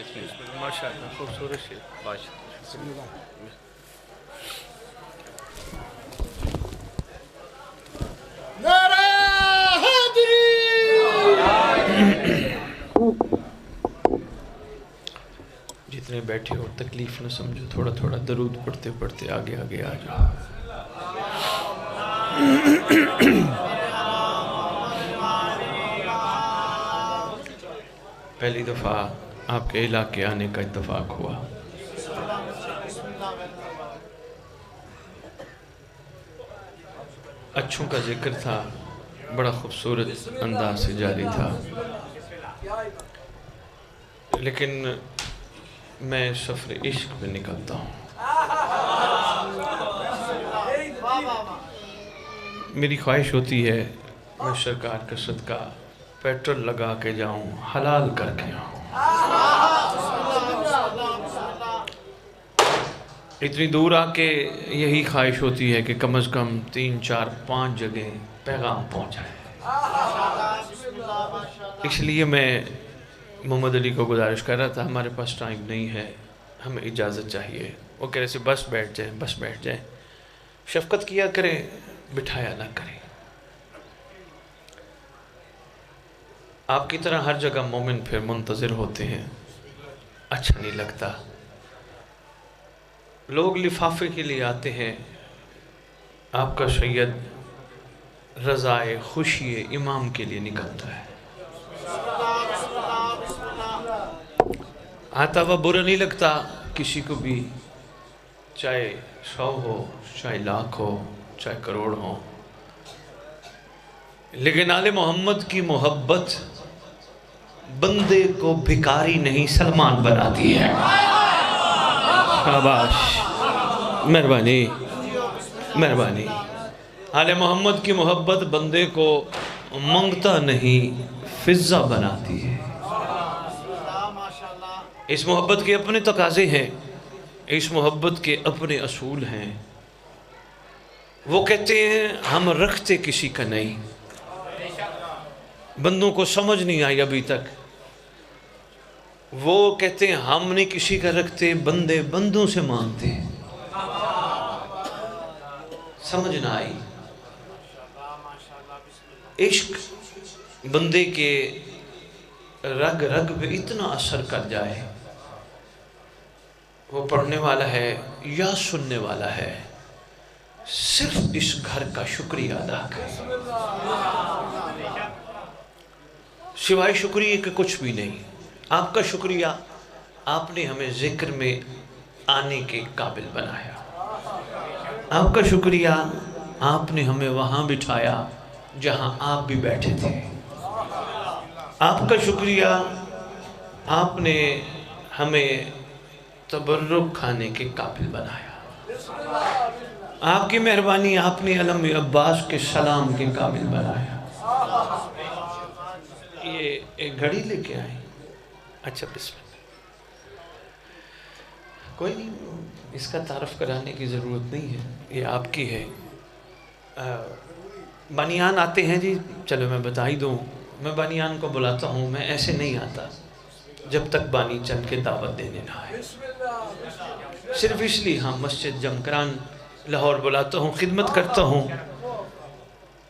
माशाअल्लाह खूबसूरत शेर माशाअल्लाह। जितने बैठे हो तकलीफ न समझो, थोड़ा थोड़ा दरूद पढ़ते पढ़ते आगे आगे आ जाओ। पहली दफ़ा आपके इलाके आने का इत्तफाक हुआ। अच्छों का जिक्र था, बड़ा खूबसूरत अंदाज से जारी था, लेकिन मैं सफ़र इश्क पे निकलता हूँ। मेरी ख्वाहिश होती है मैं सरकार का सदका पेट्रोल लगा के जाऊँ, हलाल करके आऊँ। इतनी दूर आके यही ख्वाहिश होती है कि कम से कम 3, 4, 5 जगह पैगाम पहुँचाए। इसलिए मैं मोहम्मद अली को गुजारिश कर रहा था, हमारे पास टाइम नहीं है, हमें इजाज़त चाहिए। वो कह रहे थे बस बैठ जाए, बस बैठ जाए। शफ़क़त किया करें, बिठाया ना करें। आपकी तरह हर जगह मोमिन फिर मुंतज़िर होते हैं, अच्छा नहीं लगता। लोग लिफाफे के लिए आते हैं, आपका सैयद रज़ाए खुशी इमाम के लिए निकलता है। आता हुआ बुरा नहीं लगता किसी को भी, चाहे 100 हो, चाहे लाख हो, चाहे करोड़ हो, लेकिन आले मोहम्मद की मोहब्बत बंदे को भिखारी नहीं सलमान बनाती है। शाबाश, मेहरबानी मेहरबानी। आले मोहम्मद की मोहब्बत बंदे को मंगता नहीं फिज़्ज़ा बनाती है। इस मोहब्बत के अपने तकाज़े हैं, इस मोहब्बत के अपने असूल हैं। वो कहते हैं हम रखते किसी का नहीं, बंदों को समझ नहीं आई अभी तक। वो कहते हैं हम नहीं किसी का रखते, बंदे बंदों से मांगते। समझ ना आई। इश्क बंदे के रग रग पे इतना असर कर जाए, वो पढ़ने वाला है या सुनने वाला है, सिर्फ इस घर का शुक्रिया अदा करे, सिवाय शुक्रिया के कुछ भी नहीं। आपका शुक्रिया, आपने हमें जिक्र में आने के काबिल बनाया। आपका शुक्रिया, आपने हमें वहाँ बिठाया जहाँ आप भी बैठे थे। आपका शुक्रिया, आपने हमें तबर्रुक खाने के काबिल बनाया। आपकी मेहरबानी, आपने अलम अब्बास के सलाम के काबिल बनाया। ये एक घड़ी लेके आए। अच्छा बिस्मिल्लाह। कोई नहीं, इसका तारफ़ कराने की ज़रूरत नहीं है, ये आपकी है। बनियान आते हैं जी, चलो मैं बता ही दूँ। मैं बनियान को बुलाता हूँ, मैं ऐसे नहीं आता जब तक बानी चल के दावत देने ना आए। सिर्फ इसलिए हाँ मस्जिद जमकरान लाहौर बुलाता हूँ, खिदमत करता हूँ।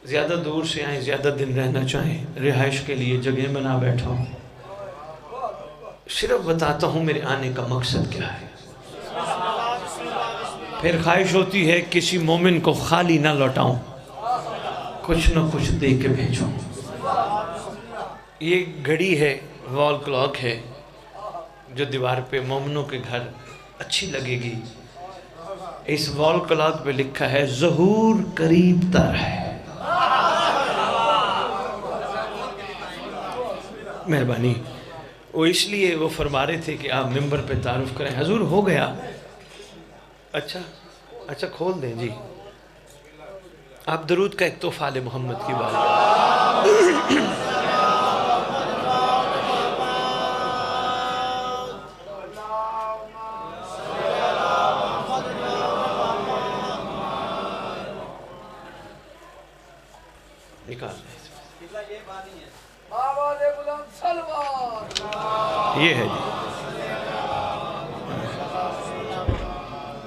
ज़्यादा दूर से आए, ज़्यादा दिन रहना चाहें, रिहाइश के लिए जगह बना बैठा हूँ। सिर्फ बताता हूँ मेरे आने का मकसद क्या है। फिर ख्वाहिश होती है किसी मोमिन को खाली ना लौटाऊं, कुछ न कुछ दे के भेजूं। ये घड़ी है, वॉल क्लॉक है, जो दीवार पे मोमिनों के घर अच्छी लगेगी। इस वॉल क्लॉक पे लिखा है ज़हूर करीब तर है। मेहरबानी। वो इसलिए वो फरमा रहे थे कि आप मिंबर पे तारुफ करें। हजूर हो गया। अच्छा अच्छा खोल दें जी। आप दरूद का एक तोहफा ले मोहम्मद की बात। निकाल ये है जी।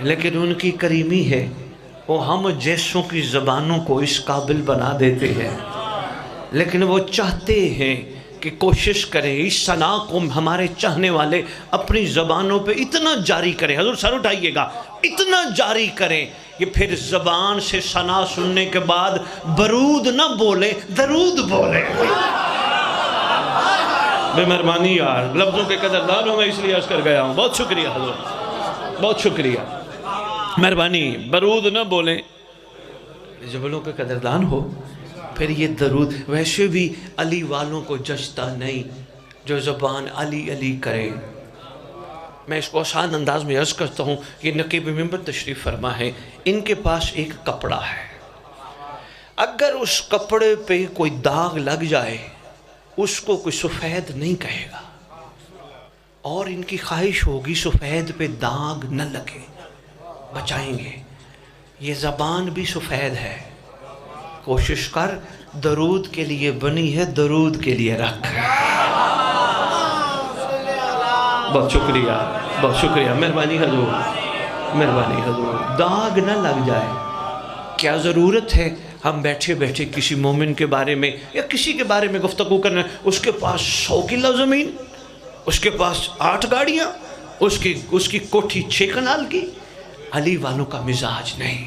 लेकिन उनकी करीमी है, वो हम जैसों की ज़बानों को इस काबिल बना देते हैं। लेकिन वो चाहते हैं कि कोशिश करें इस सना को हमारे चाहने वाले अपनी ज़बानों पे इतना जारी करें, हज़ूर सर उठाइएगा, इतना जारी करें कि फिर ज़बान से सना सुनने के बाद बरूद ना बोले, दरूद बोले। बेमेहरबानी यार, लफ्ज़ों के कदरदान हूँ मैं, इसलिए अर्ज़ कर गया हूँ। बहुत शुक्रिया हज़ूर, बहुत शुक्रिया, मेहरबानी। बरूद ना बोलें, जबलों के कदरदान हो, फिर ये दरूद। वैसे भी अली वालों को जचता नहीं जो ज़बान अली अली करे। मैं इसको आसान अंदाज में अर्ज़ करता हूँ। ये नकीब मिंबर तशरीफ़ फरमा है, इनके पास एक कपड़ा है, अगर उस कपड़े पे कोई दाग लग जाए उसको कोई सफ़ेद नहीं कहेगा, और इनकी ख्वाहिश होगी सफ़ेद पे दाग न लगे, बचाएंगे। ये ज़बान भी सफ़ेद है, कोशिश कर, दरूद के लिए बनी है, दरूद के लिए रख। बहुत शुक्रिया, बहुत शुक्रिया, मेहरबानी हजूर, मेहरबानी हजूर। दाग न लग जाए, क्या ज़रूरत है हम बैठे बैठे किसी मोमिन के बारे में या किसी के बारे में गुफ्तगू करना। उसके पास 100 किला ज़मीन, उसके पास 8 गाड़ियाँ, उसकी कोठी 6 कनाल की। अली वालों का मिजाज नहीं,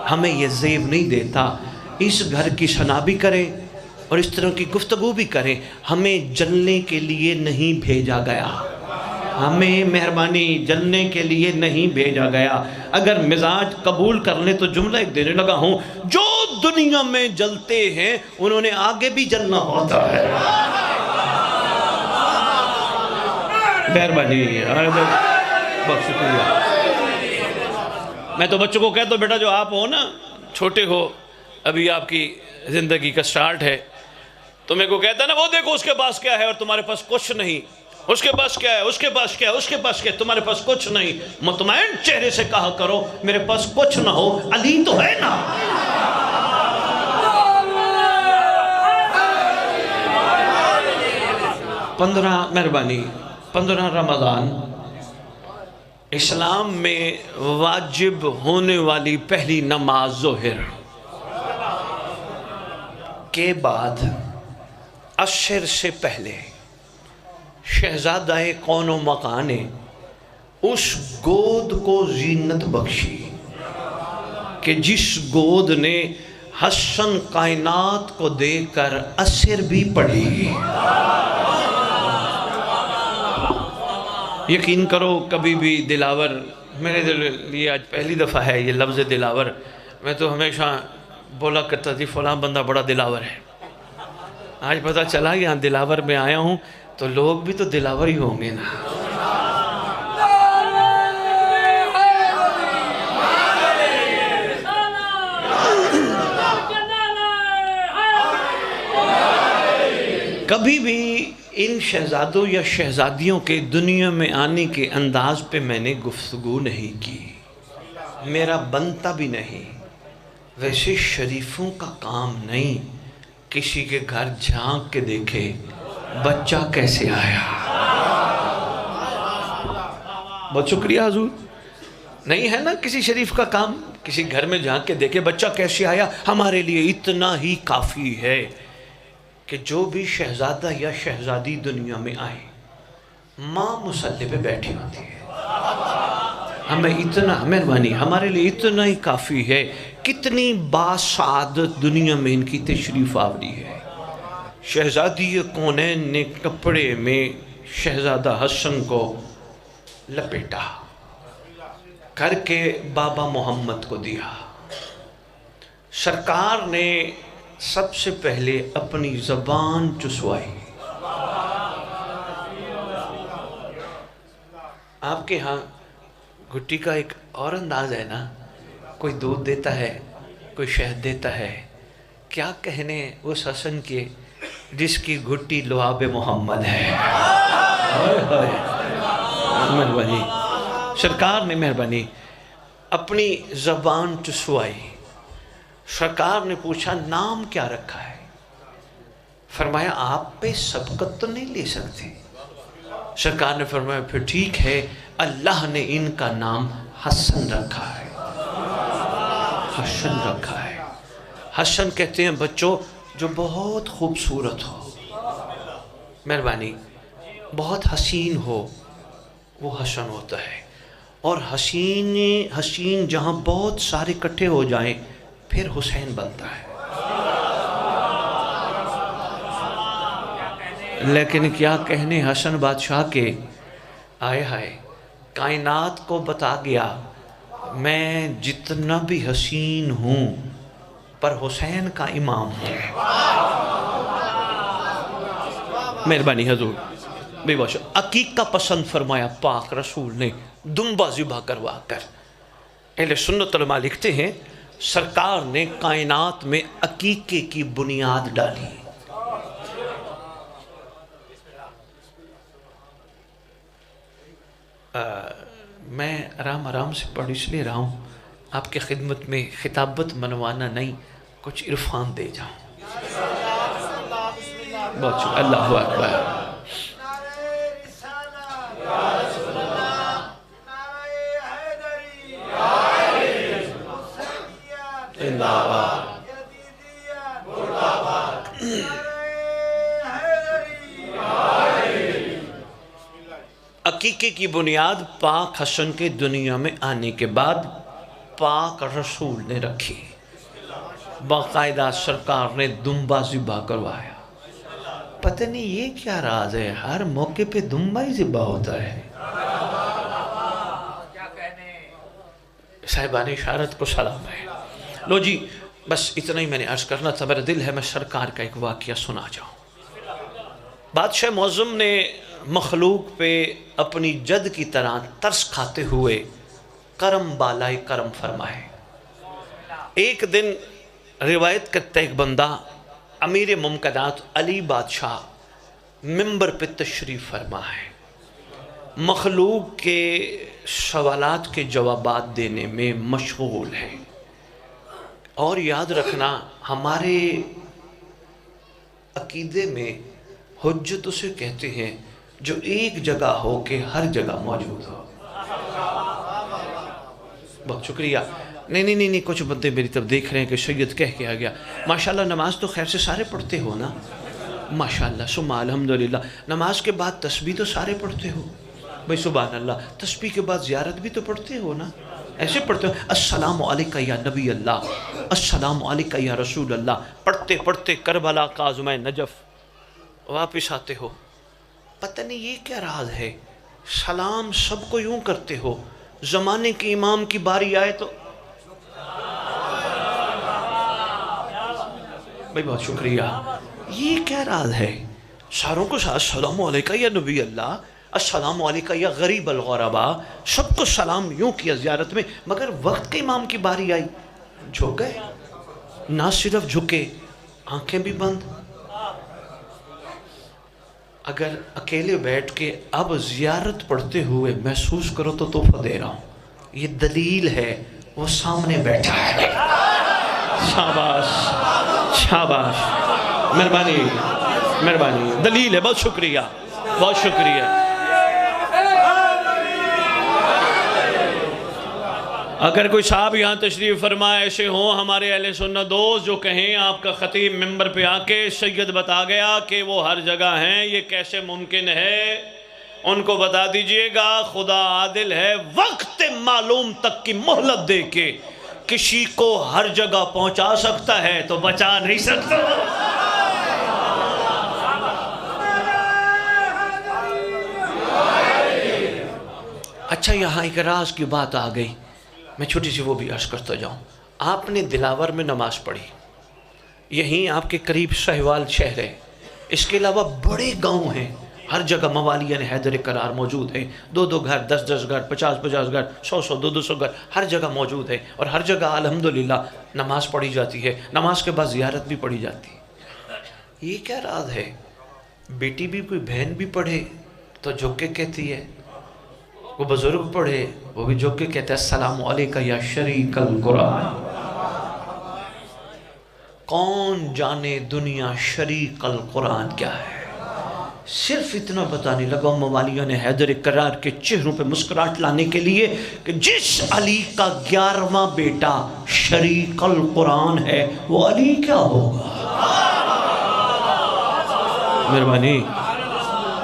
हमें ये ज़ेब नहीं देता। इस घर की सना भी करें और इस तरह की गुफ्तगू भी करें। हमें जलने के लिए नहीं भेजा गया, हमें मेहरबानी जलने के लिए नहीं भेजा गया। अगर मिजाज कबूल कर ले तो जुमला एक देने लगा हूँ, जो दुनिया में जलते हैं उन्होंने आगे भी जलना होता है। मेहरबानी, बहुत शुक्रिया। मैं तो बच्चों को कहता हूँ, बेटा जो आप हो ना, छोटे हो, अभी आपकी ज़िंदगी का स्टार्ट है, तो मेरे को कहता है ना, वो देखो उसके पास क्या है और तुम्हारे पास कुछ नहीं, उसके पास क्या है, उसके पास क्या है, उसके पास क्या है, तुम्हारे पास कुछ नहीं। मुतमईन चेहरे से कहा करो, मेरे पास कुछ ना हो, अली तो है ना। मेहरबानी 15 रमज़ान इस्लाम में वाजिब होने वाली पहली नमाज ज़ोहर के बाद असर से पहले शहजादाए कौनो मकान ने उस गोद को जीनत बख्शी कि जिस गोद ने हसन कायनात को देकर असर भी पढ़ी। यकीन करो, कभी भी दिलावर, मेरे लिए आज पहली दफ़ा है ये लफ्ज़ दिलावर। मैं तो हमेशा बोला करता थी फ़लाँ बंदा बड़ा दिलावर है, आज पता चला यहाँ दिलावर में आया हूँ तो लोग भी तो दिलावर ही होंगे ना। कभी भी इन शहजादों या शहजादियों के दुनिया में आने के अंदाज पे मैंने गुफ्तगू नहीं की, मेरा बनता भी नहीं। वैसे शरीफों का काम नहीं किसी के घर झांक के देखे बच्चा कैसे आया। बहुत शुक्रिया हुजूर, नहीं है ना किसी शरीफ का काम, किसी घर में झांक के देखे बच्चा कैसे आया। हमारे लिए इतना ही काफ़ी है कि जो भी शहजादा या शहजादी दुनिया में आए, माँ मुसल्ले पे बैठी होती है। हमें इतना, मेहरबानी, हमारे लिए इतना ही काफ़ी है। कितनी बासादत दुनिया में इनकी तशरीफ़ आवरी है। शहजादी कौनैन ने कपड़े में शहजादा हसन को लपेटा करके बाबा मोहम्मद को दिया। सरकार ने सबसे पहले अपनी ज़बान चुसवाई। आपके यहाँ घुट्टी का एक और अंदाज है ना, कोई दूध देता है, कोई शहद देता है। क्या कहने उस हसन के जिसकी घुट्टी लुआब मोहम्मद है। मेहरबानी, सरकार ने मेहरबानी अपनी ज़बान चुसवाई। सरकार ने पूछा नाम क्या रखा है। फरमाया आप पे सबकत तो नहीं ले सकते, सरकार ने फरमाया फिर ठीक है, अल्लाह ने इनका नाम हसन रखा है, हसन रखा है। हसन कहते हैं बच्चों जो बहुत खूबसूरत हो, मेहरबानी, बहुत हसीन हो, वो हसन होता है। और हसीन जहाँ बहुत सारे इकट्ठे हो जाएं फिर हुसैन बनता है। लेकिन क्या कहने हसन बादशाह के, आए हाय, कायनात को बता गया मैं जितना भी हसीन हूँ पर हुसैन का इमाम हूँ। मेहरबानी हजूर बेबाश अकीका पसंद फरमाया पाक रसूल ने दुम्बा ज़िबा करवा कर। अहले सुन्नत उलमा लिखते हैं सरकार ने कायनात में अकीके की बुनियाद डाली। मैं आराम आराम से पढ़ इसलिए रहा हूँ आपके खिदमत में खिताबत मनवाना नहीं, कुछ इरफान दे जाऊँ। बहुत शुक्रिया, अल्लाहु अकबर। अकीके की बुनियाद पाक हसन के दुनिया में आने के बाद पाक रसूल ने रखी। बाकायदा सरकार ने दुम्बा ज़िबा करवाया। पता नहीं ये क्या राज है, हर मौके पे दुम्बा ही ज़िबा होता है। साहिबान इशारत को सलाम है। लो जी, बस इतना ही मैंने अर्ज़ करना था। मेरा दिल है मैं सरकार का एक वाक़या सुना जाऊँ। बादशाह मौज़म ने मखलूक पे अपनी जद की तरह तरस खाते हुए करम बालाए करम फरमाए। एक दिन रिवायत करता एक बंदा अमीर मुमकनात अली बादशाह मिंबर पे तशरीफ़ फरमा है, मखलूक के सवालात के जवाबात देने में मशगूल है। और याद रखना हमारे अकीदे में हुज्जत उसे कहते हैं जो एक जगह हो के हर जगह मौजूद हो। बहुत शुक्रिया। नहीं, कुछ बंदे मेरी तरफ देख रहे हैं कि सैयद कह के आ गया। माशाल्लाह नमाज तो खैर से सारे पढ़ते हो ना, माशाल्लाह सुम्मा अल्हम्दुलिल्लाह। नमाज के बाद तस्बीह तो सारे पढ़ते हो भाई, सुभान अल्लाह। तस्बीह के बाद ज़ियारत भी तो पढ़ते हो ना, ऐसे पढ़ते हो अस्सलामु अलैका या नबी अल्लाह, अस्सलामु अलैका या रसूल अल्लाह। पढ़ते पढ़ते करबला का आज़माए नजफ़ वापस आते हो। पता नहीं ये क्या राज है, सलाम सबको यूं करते हो, ज़माने के इमाम की बारी आए तो भाई बहुत शुक्रिया। ये क्या राज है, सारों को अस्सलामु अलैका या नबी अल्लाह, अस्सलामु अलैका या गरीब अलगरबा, सबको सलाम यूं किया ज़ियारत में, मगर वक्त के इमाम की बारी आई झुक गए। ना सिर्फ झुके, आंखें भी बंद। अगर अकेले बैठ के अब ज़ियारत पढ़ते हुए महसूस करो तो तोहफा दे रहा हूँ, ये दलील है वो सामने बैठा है। शाबाश शाबाश, मेहरबानी मेहरबानी, दलील है। बहुत शुक्रिया, बहुत शुक्रिया। अगर कोई साहब यहाँ तशरीफ़ फरमाए ऐसे हों हमारे अहले सुन्नत दोस्त जो कहें आपका ख़तीब मिंबर पे आके सैयद बता गया कि वो हर जगह हैं, ये कैसे मुमकिन है, उनको बता दीजिएगा खुदा आदिल है। वक्त मालूम तक की मोहलत दे के किसी को हर जगह पहुँचा सकता है तो बचा नहीं सकता। अच्छा, यहाँ एक राज की बात आ गई, मैं छोटी सी वो भी अर्ज़ करता जाऊँ। आपने दिलावर में नमाज़ पढ़ी, यहीं आपके करीब साहिवाल शहर है, इसके अलावा बड़े गांव हैं, हर जगह मवालियन हैदर करार मौजूद है। 2-2 घर, 10-10 घर, 50-50 घर, 100-100, 200-200 घर, हर जगह मौजूद है। और हर जगह अल्हम्दुलिल्लाह नमाज़ पढ़ी जाती है, नमाज के बाद ज़ियारत भी पढ़ी जाती है। ये क्या राज है, बेटी भी कोई बहन भी पढ़े तो झुक के कहती है, वो बुजुर्ग पढ़े वो भी झुक के कहते हैं अस्सलामु अलैका या शरीकल कुरान। कौन जाने दुनिया शरीकल कुरान क्या है। सिर्फ इतना बताने लगा मवालिया ने हैदर करार के चेहरों पे मुस्कुराहट लाने के लिए कि जिस अली का 11वां बेटा शरीकल कुरान है वो अली क्या होगा। मेहरबानी,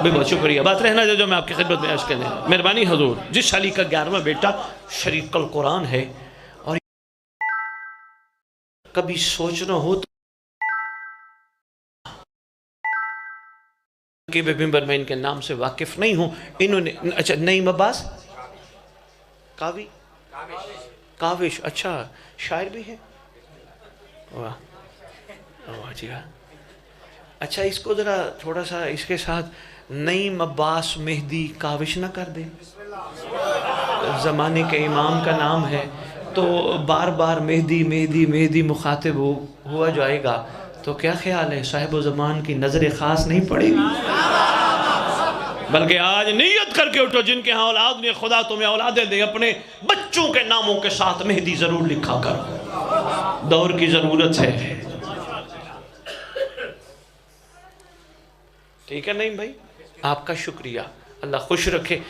बहुत शुक्रिया, बात रहना जो मैं आपकी खिदमत में अर्ज कर रहा हूं। मेहरबानी हजूर, जिस अली का 11वां बेटा शरीकल कुरान है, और कभी सोचना हो तो कि बिम्बर, मैं इनके नाम से वाकिफ नहीं हूं। इन्होंने, अच्छा, नईम अब्बास काविश, अच्छा शायर भी है, वाह वाह जी वाह। अच्छा, इसको ज़रा थोड़ा सा इसके साथ नईम अब्बास मेहदी काविश ना कर दे, ज़माने के इमाम का नाम है तो बार बार मेहदी मेहदी मेहदी मुखातिब हुआ जाएगा, तो क्या ख्याल है साहिब ज़मान की नज़र ख़ास नहीं पड़ेगी? बल्कि आज नियत करके उठो, जिनके यहाँ औलाद ने, खुदा तुम्हें औलादे दे, अपने बच्चों के नामों के साथ मेहदी ज़रूर लिखा करो, दौर की ज़रूरत है। ठीक है नहीं भाई, आपका शुक्रिया, अल्लाह खुश रखे।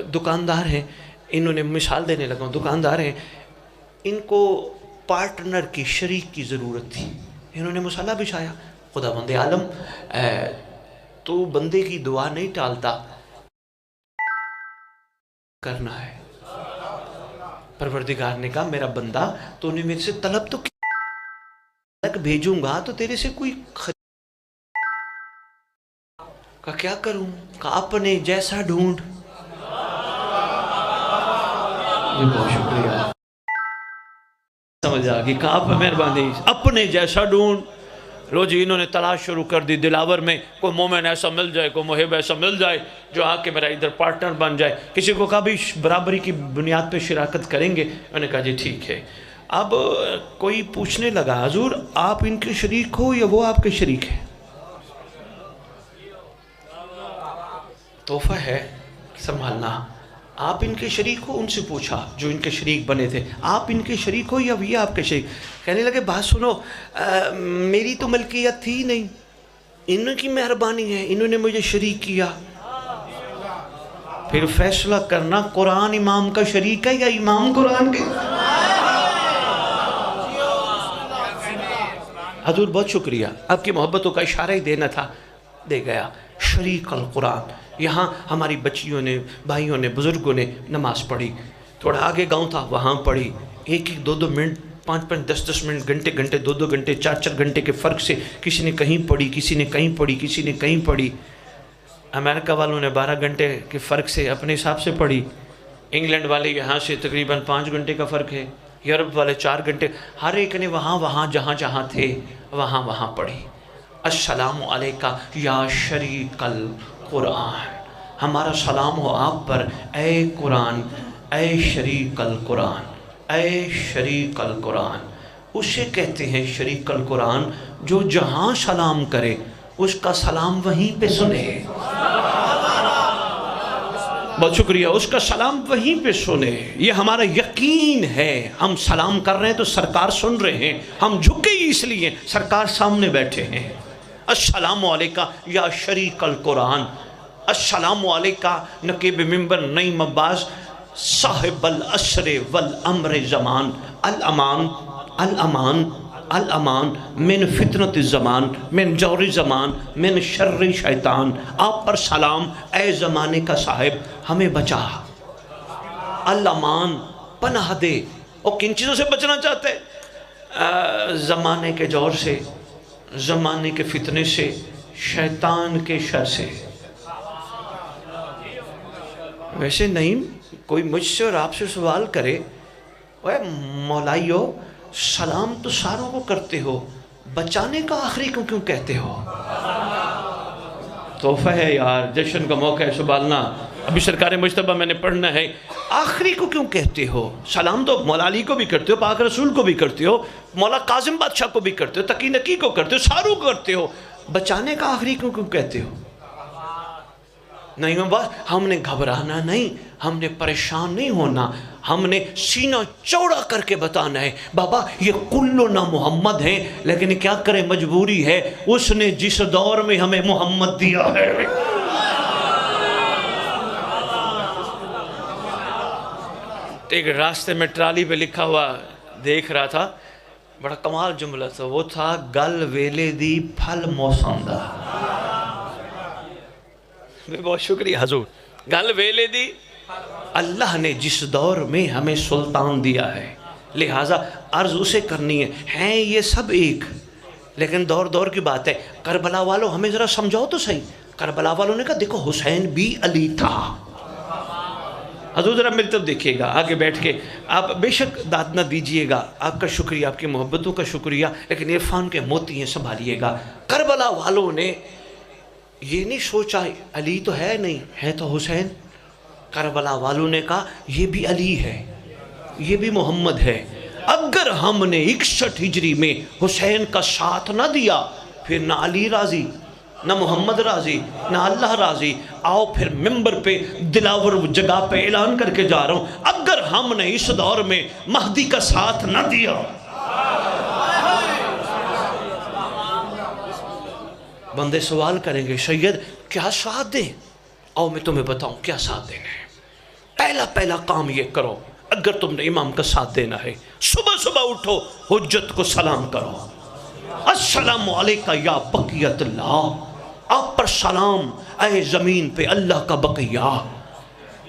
दुकानदार हैं, इन्होंने मिसाल देने लगा, दुकानदार हैं, इनको पार्टनर की, शरीक की ज़रूरत थी, इन्होंने मसाला बिछाया। खुदा बंदे आलम तो बंदे की दुआ नहीं टालता, करना है। परवरदिगार ने कहा, मेरा बंदा तूने मेरे से तलब तो तक भेजूंगा तो तेरे से कोई का क्या करूं, का अपने जैसा ढूंढ। बहुत शुक्रिया, समझ आ गई, कहा मेहरबानी, अपने जैसा ढूंढ। लो जी, इन्होंने तलाश शुरू कर दी दिलावर में, कोई मोमिन ऐसा मिल जाए, कोई मुहिब ऐसा मिल जाए जो आके मेरा इधर पार्टनर बन जाए। किसी को कहा भी बराबरी की बुनियाद पे शिराकत करेंगे, उन्होंने कहा जी ठीक है। अब कोई पूछने लगा, हुजूर आप इनके शरीक हो या वो आपके शरीक है? तोहफा है संभालना। आप इनके शरीक हो? उनसे पूछा जो इनके शरीक बने थे, आप इनके शरीक हो या ये आपके शरीक? कहने लगे, बात सुनो, मेरी तो मलकियत थी नहीं, इनकी मेहरबानी है, इन्होंने मुझे शरीक किया। फिर फैसला करना, कुरान इमाम का शरीक है या इमाम कुरान के? हजूर बहुत शुक्रिया, आपकी मोहब्बतों का इशारा ही देना था, दे गया। शरीक अल कुरान, यहाँ हमारी बच्चियों ने, भाइयों ने, बुज़ुर्गों ने नमाज़ पढ़ी, थोड़ा आगे गांव था वहाँ पढ़ी, 1-1, 2-2 मिनट, 5-5, 10-10 मिनट, घंटे-घंटे, 2-2 घंटे, 4-4 घंटे के फ़र्क से किसी ने कहीं पढ़ी, किसी ने कहीं पढ़ी, किसी ने कहीं पढ़ी। अमेरिका वालों ने 12 घंटे के फ़र्क से अपने हिसाब से पढ़ी, इंग्लैंड वाले यहाँ से तकरीबन 5 घंटे का फ़र्क है, यूरोप वाले 4 घंटे, हर एक ने वहाँ जहाँ थे वहाँ पढ़ी। अस्सलामु अलैका या शरीकल कुरान, हमारा सलाम हो आप पर ए कुरान, ए शरीकल कुरान, ए शरीकल कुरान। उसे कहते हैं शरीकल कुरान जो जहाँ सलाम करे उसका सलाम वहीं पे सुने। बहुत शुक्रिया, उसका सलाम वहीं पे सुने। ये हमारा यकीन है, हम सलाम कर रहे हैं तो सरकार सुन रहे हैं, हम झुके इसलिए सरकार सामने बैठे हैं। अस्सलामु अलैका या शरीकल कुरान, अस्सलामु अलैका नकीब मिंबर नईम अब्बास साहिबल असरे वल अम्र ज़मान, अल अमान अल अमान अल अमान मिन फितनत ज़मान, मिन जौर ज़मान, मिन शर्र शैतान। आप पर सलाम ए ज़माने का साहिब, हमें बचा। अल अमान, पनाह दे। और किन चीज़ों से बचना चाहते? ज़माने के जौर से, ज़माने के फितने से, शैतान के शर से। वैसे नहीं, कोई मुझसे और आपसे सवाल करे, वह मौलाइयो सलाम तो सारों को करते हो, बचाने का आखिरी को क्यों कहते हो? तोहफा है यार, जश्न का मौका है संभालना। अभी सरकार मुश्तबा मैंने पढ़ना है, आखिरी को क्यों कहते हो? सलाम तो मौला अली को भी करते हो, पाक रसूल को भी करते हो, मौला कासिम बादशाह को भी करते हो, तकी नकी को करते हो, सारू को करते हो, बचाने का आखिरी को क्यों कहते हो? नहीं बस हमने घबराना नहीं, हमने परेशान नहीं होना, हमने सीना चौड़ा करके बताना है बाबा ये कुल्लो ना मोहम्मद हैं, लेकिन क्या करें मजबूरी है, उसने जिस दौर में हमें मोहम्मद दिया है। एक रास्ते में ट्राली पे लिखा हुआ देख रहा था, बड़ा कमाल जुमला था, वो था गल वेले दी फल मौसम दा। बहुत शुक्रिया हजूर। गल वेले दी, अल्लाह ने जिस दौर में हमें सुल्तान दिया है, लिहाजा अर्ज उसे करनी है ये सब एक, लेकिन दौर दौर की बात है। करबला वालों हमें ज़रा समझाओ तो सही। करबला वालों ने कहा देखो हुसैन भी अली था। हजूर ज़रा मेरी तरफ देखिएगा, आगे बैठ के आप बेशक दाद न दीजिएगा, आपका शुक्रिया, आपकी मोहब्बतों का शुक्रिया, लेकिन इरफान के मोती हैं, संभालिएगा। करबला वालों ने ये नहीं सोचा अली तो है नहीं, है तो हुसैन। करबला वालों ने कहा ये भी अली है, ये भी मोहम्मद है। अगर हमने 61 हिजरी में हुसैन का साथ ना दिया, फिर ना अली राजी, ना मोहम्मद राजी, ना अल्लाह राजी। आओ फिर मिंबर पे दिलावर जगह पे ऐलान करके जा रहा हूँ, अगर हमने इस दौर में महदी का साथ ना दिया, बंदे सवाल करेंगे सैयद क्या साथ दें। आओ मैं तुम्हें बताऊं क्या साथ देना है। पहला पहला काम ये करो, अगर तुमने इमाम का साथ देना है, सुबह सुबह उठो, हुज्जत को सलाम करो, अस्सलामु अलैका या बकियतुल्लाह, आप पर सलाम ऐ ज़मीन पे अल्लाह का बकिया।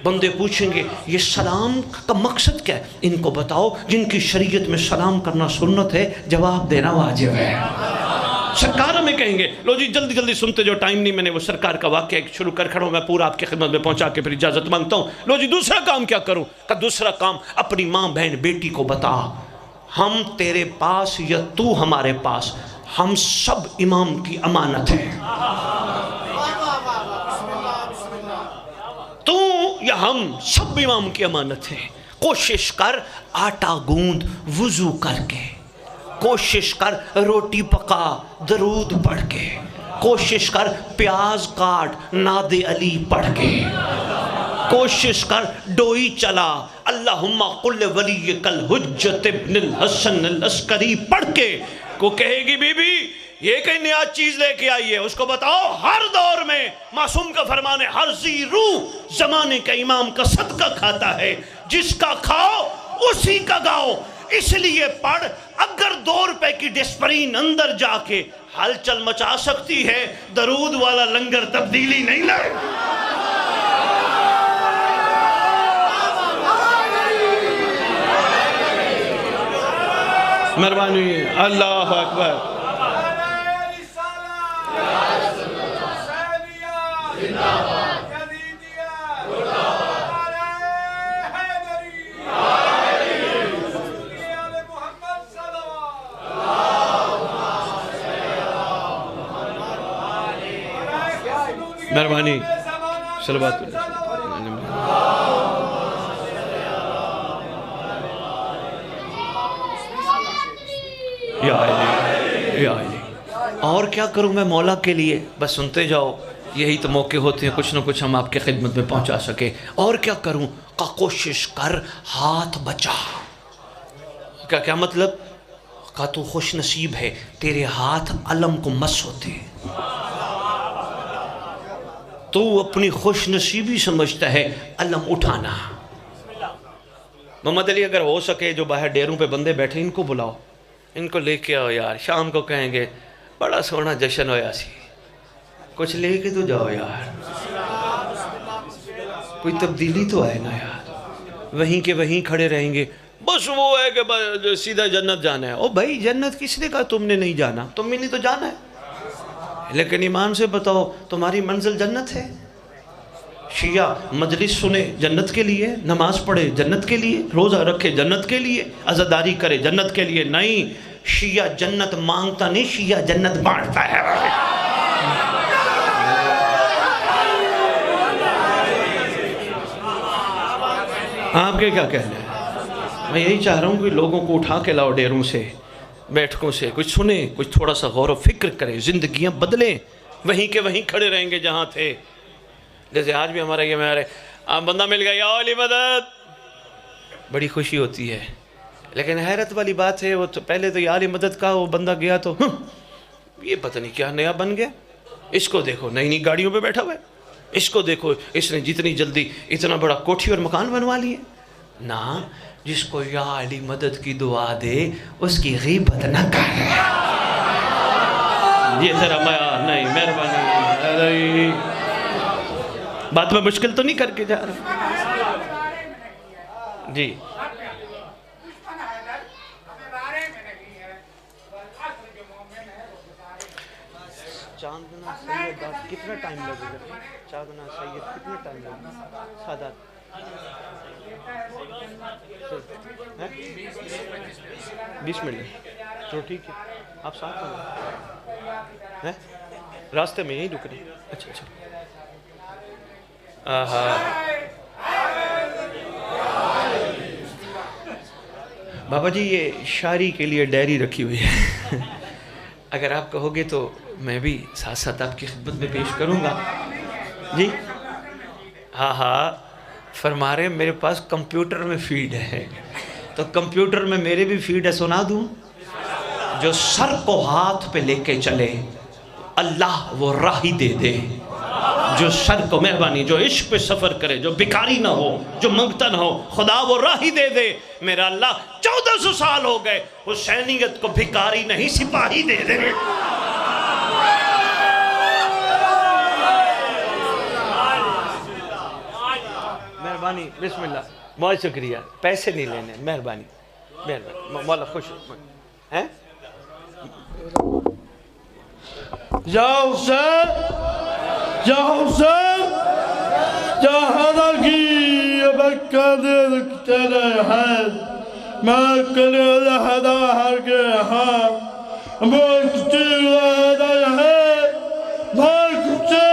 बंदे पूछेंगे ये सलाम का मकसद क्या है, इनको बताओ। जिनकी शरीयत में सलाम करना सुन्नत है, जवाब देना वाजिब है। सरकार में कहेंगे लो जी जल्दी जल्दी सुनते जो, टाइम नहीं, मैंने वो सरकार का वाक्य शुरू कर खड़ा हूँ, मैं पूरा आपकी खिदमत में पहुँचा के फिर इजाज़त मांगता हूँ। लो जी दूसरा काम क्या करूँ? का दूसरा काम अपनी माँ बहन बेटी को बता, हम तेरे पास या तू हमारे पास, हम सब इमाम की अमानत है। तू या हम सब इमाम की अमानत है। कोशिश कर आटा गूंद वुजू करके, कोशिश कर रोटी पका दरूद पढ़ के, कोशिश कर प्याज काट नादे अली पढ़ के, कोशिश कर डोई चला अल्लाहुम्मा कुल वली कल हुज्जत इब्नुल हसन अल अस्करी पढ़ के। को कहेगी बीबी ये कहीं नया चीज लेके आई है, उसको बताओ हर दौर में मासूम का फरमान है, हर जी रूह जमाने का इमाम का सदका खाता है, जिसका खाओ उसी का गाओ। इसलिए पढ़, अगर 2 रुपए की डिस्परीन अंदर जाके हलचल मचा सकती है, दरूद वाला लंगर तब्दीली नहीं लाए। मेहरबानी, अल्लाह अकबर। मेहरबानी, सलवात और क्या करूं मैं मौला के लिए, बस सुनते जाओ, यही तो मौके होते हैं कुछ ना कुछ हम आपके खिदमत में पहुंचा सके। और क्या करूं? का कोशिश कर हाथ बचा। क्या क्या मतलब? का तू खुश नसीब है, तेरे हाथ अलम को मस होते। तू अपनी खुश नसीबी समझता है अलम उठाना। मोहम्मद अली अगर हो सके जो बाहर डेरों पे बंदे बैठे, इनको बुलाओ, इनको लेके आओ यार, शाम को कहेंगे बड़ा सोना जश्न होया सी, कुछ लेके तो जाओ यार, कोई तब्दीली तो है ना यार। वहीं के वहीं खड़े रहेंगे, बस वो है कि सीधा जन्नत जाना है। ओ भाई जन्नत किसने कहा तुमने नहीं जाना, तुमने नहीं तो जाना है, लेकिन ईमान से बताओ तुम्हारी मंजिल जन्नत है। शिया मजलिस सुने जन्नत के लिए, नमाज पढ़े जन्नत के लिए, रोज़ा रखे जन्नत के लिए, अज़ादारी करे जन्नत के लिए। नहीं, शिया जन्नत मांगता नहीं, शिया जन्नत बांटता है। आपके क्या कहना है? मैं यही चाह रहा हूँ कि लोगों को उठा के लाओ डेरों से, बैठकों से, कुछ सुने, कुछ थोड़ा सा गौर व फिक्र करें, जिंदगियां बदलें। वहीं के वहीं खड़े रहेंगे जहाँ थे। जैसे आज भी हमारा ये मेरे बंदा मिल गया, या अली मदद, बड़ी खुशी होती है। लेकिन हैरत वाली बात है, वो तो पहले तो या अली मदद का वो बंदा गया तो ये पता नहीं क्या नया बन गया, इसको देखो नई नई गाड़ियों पे बैठा हुआ है, इसको देखो इसने जितनी जल्दी इतना बड़ा कोठी और मकान बनवा लिए ना। जिसको या अली मदद की दुआ दे उसकी गीबत न कर। ये जरा नहीं, मेहरबानी, बात में मुश्किल तो नहीं करके जा रहा जी। चांदना सैयद कितना टाइम लगेगा? चांदना सैयद कितना टाइम लगेगा? सादात 20 मिनट तो ठीक है, आप साथ हैं, रास्ते में यहीं रुक रहे? अच्छा अच्छा। बाबा जी ये शायरी के लिए डायरी रखी हुई है अगर आप कहोगे तो मैं भी साथ साथ आपकी खिदमत में पेश करूँगा जी। हाँ, फरमा रहे मेरे पास कंप्यूटर में फीड है, तो कंप्यूटर में मेरे भी फीड है, सुना दूँ? जो सर को हाथ पे लेके चले अल्लाह वो राही दे दे, जो सर को, मेहरबानी, जो इश्क पे सफ़र करे, जो भिखारी ना हो, जो मंगता ना हो, खुदा वो राही दे दे। मेरा अल्लाह 1400 साल हो गए हुसैनियत को भिखारी नहीं सिपाही दे दे। मेहरबानी, बिस्मिल्लाह, बहुत शुक्रिया, पैसे नहीं लेने, मेहरबानी मेहरबानी, मौला खुश हैं। जाओ सर, जाओ सर, जहाँ की बकदर चले हैं, मैं कले लहदा हर के हाँ, मुझे लहदा है, मुझे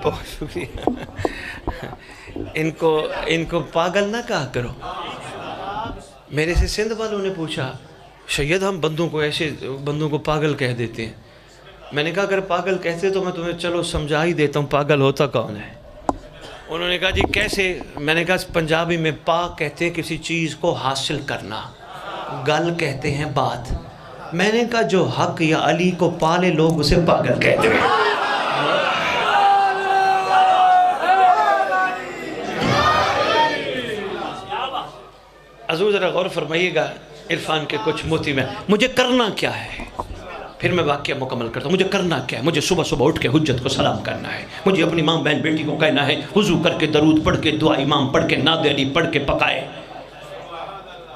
बहुत शुक्रिया। इनको पागल ना कहा करो। मेरे से सिंध वालों ने पूछा, सैयद हम बंदों को पागल कह देते हैं। मैंने कहा अगर पागल कहते तो मैं तुम्हें चलो समझा ही देता हूँ पागल होता कौन है। उन्होंने कहा जी कैसे? मैंने कहा पंजाबी में पा कहते हैं किसी चीज़ को हासिल करना, गल कहते हैं बात। मैंने कहा जो हक या अली को पाले लोग उसे पागल कहते हैं। हज़ूर ज़रा गौर फरमाइएगा, इरफान के कुछ मोती में मुझे करना क्या है, फिर मैं वाक़या मुकम्मल करता हूँ। मुझे करना क्या है? मुझे सुबह सुबह उठ के हुज्जत को सलाम करना है, मुझे अपनी माँ बहन बेटी को कहना है वुज़ू करके दरूद पढ़ के दुआ इमाम पढ़ के नाद अली पढ़ के पकाए।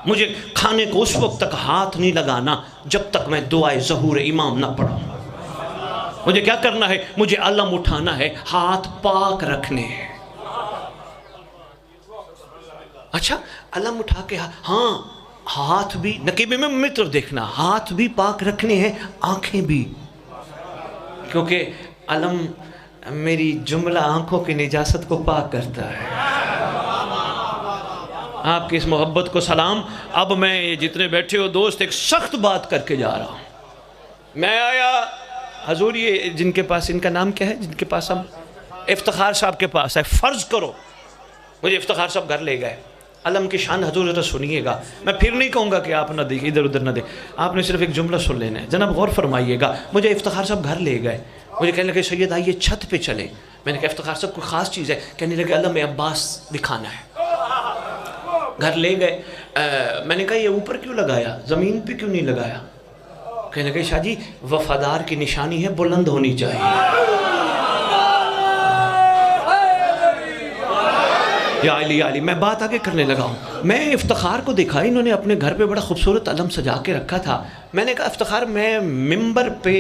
मुझे खाने को उस वक्त तक हाथ नहीं लगाना जब तक मैं दुआए ज़हूर इमाम ना पढ़ूँ। मुझे क्या करना है? मुझे अलम उठाना है, हाथ पाक रखने हैं। अच्छा, अलम उठा के हाँ, हाथ भी नकीबे में मित्र देखना, हाथ भी पाक रखने हैं, आंखें भी, क्योंकि अलम मेरी जुमला आंखों की निजासत को पाक करता है। आपकी इस मोहब्बत को सलाम। अब मैं ये जितने बैठे हो दोस्त एक सख्त बात करके जा रहा हूँ। मैं आया हजूर, ये जिनके पास, इनका नाम क्या है जिनके पास हम, इफ्तिखार साहब के पास है। फ़र्ज़ करो मुझे इफ्तिखार साहब घर ले गए। अलम की शान हजूर ज़रा सुनिएगा, मैं फिर नहीं कहूँगा कि आप ना देखिए इधर उधर ना दे, आपने सिर्फ एक जुमला सुन लेना है। जनाब गौर फरमाइएगा, मुझे इफ्तिखार साहब घर ले गए, मुझे कहने लगे सैयद आइए छत पे चले। मैंने कहा इफ्तिखार साहब कोई ख़ास चीज़ है? कहने लगे अलम अब्बास दिखाना है। घर ले गए। मैंने कहा ये ऊपर क्यों लगाया, ज़मीन पे क्यों नहीं लगाया? कहने लगे शाह जी वफ़ादार की निशानी है, बुलंद होनी चाहिए। या अली, मैं बात आगे करने लगा हूँ। मैं इफ्तिखार को देखा, इन्होंने अपने घर पे बड़ा खूबसूरत अलम सजा के रखा था। मैंने कहा इफ्तिखार मैं मिंबर पे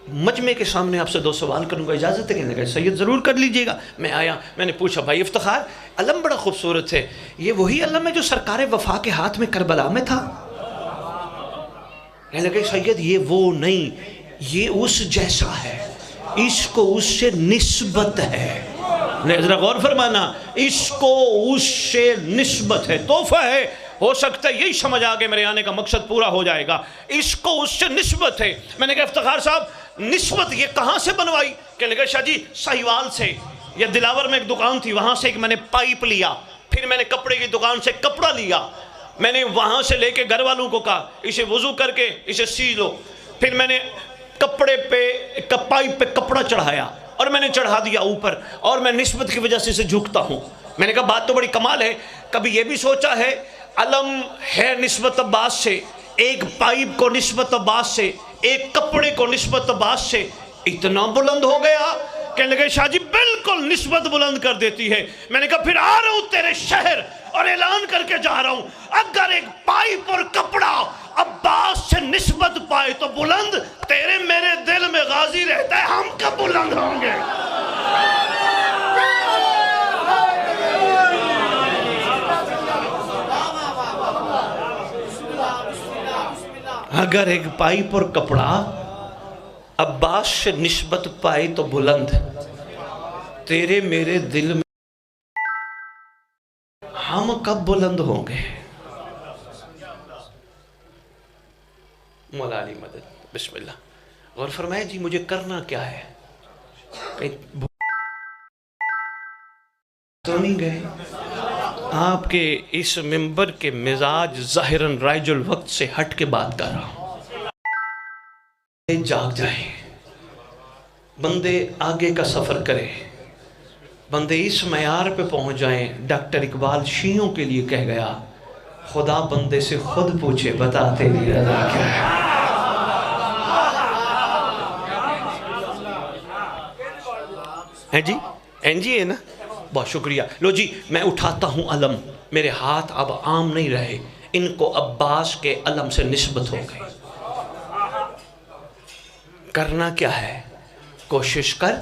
मजमे के सामने आपसे 2 सवाल करूँगा, इजाज़त है? कहने लगे सैयद ज़रूर कर लीजिएगा। मैं आया, मैंने पूछा भाई इफ्तिखार अलम बड़ा खूबसूरत है, ये वही अलम है जो सरकार वफा के हाथ में करबला में था? कहने लगे सैयद ये वो नहीं, ये उस जैसा है। इसको उससे निस्बत है। जरा गौर फरमाना, इसको उससे निस्बत है, तोहफा है। हो सकता है यही समझ आ गए, मेरे आने का मकसद पूरा हो जाएगा। इसको उससे निस्बत है। मैंने कहा इफ्तिखार साहब निस्बत ये कहाँ से बनवाई? कहने लगा शाह जी साहिवाल से, या दिलावर में एक दुकान थी वहाँ से एक मैंने पाइप लिया, फिर मैंने कपड़े की दुकान से कपड़ा लिया, मैंने वहाँ से लेके घर वालों को कहा इसे वुजू करके इसे सी लो, फिर मैंने कपड़े पे पाइप पे कपड़ा चढ़ाया और मैंने चढ़ा दिया ऊपर, और मैं निस्बत की वजह से इसे झुकता हूँ। मैंने कहा बात तो बड़ी कमाल है, कभी ये भी सोचा है अलम है निस्बत अब्बास से, एक पाइप को निस्बत अब्बास से, एक कपड़े को निस्बत अब्बास से, इतना बुलंद हो गया? कहने लगे शाह जी बिल्कुल निस्बत बुलंद कर देती है। मैंने कहा फिर आ रहा हूं तेरे शहर और ऐलान करके जा रहा हूं, अगर एक पाइप और कपड़ा अब्बास से निस्बत पाए तो बुलंद तेरे मेरे दिल में गाजी रहता है, हम कब बुलंद होंगे? अगर एक पाइप और कपड़ा अब्बास से निस्बत पाए तो बुलंद तेरे मेरे दिल में, हम कब बुलंद होंगे? मौला अली मदद बिस्मिल्लाह। गौर फरमाए जी मुझे करना क्या है? कहीं तो नहीं गए? आपके इस मिंबर के मिजाज ज़ाहिरन राइजुल वक्त से हट के बात कर रहा हूं। जाग जाए बंदे, आगे का सफर करें बंदे, इस मयार पे पहुंच जाएं। डॉक्टर इकबाल शीयों के लिए कह गया, खुदा बंदे से खुद पूछे बता तेरी रज़ा क्या है। हैं जी, हैं जी है ना, बहुत शुक्रिया। लो जी मैं उठाता हूँ अलम, मेरे हाथ अब आम नहीं रहे, इनको अब्बास के अलम से निस्बत हो गई। करना क्या है? कोशिश कर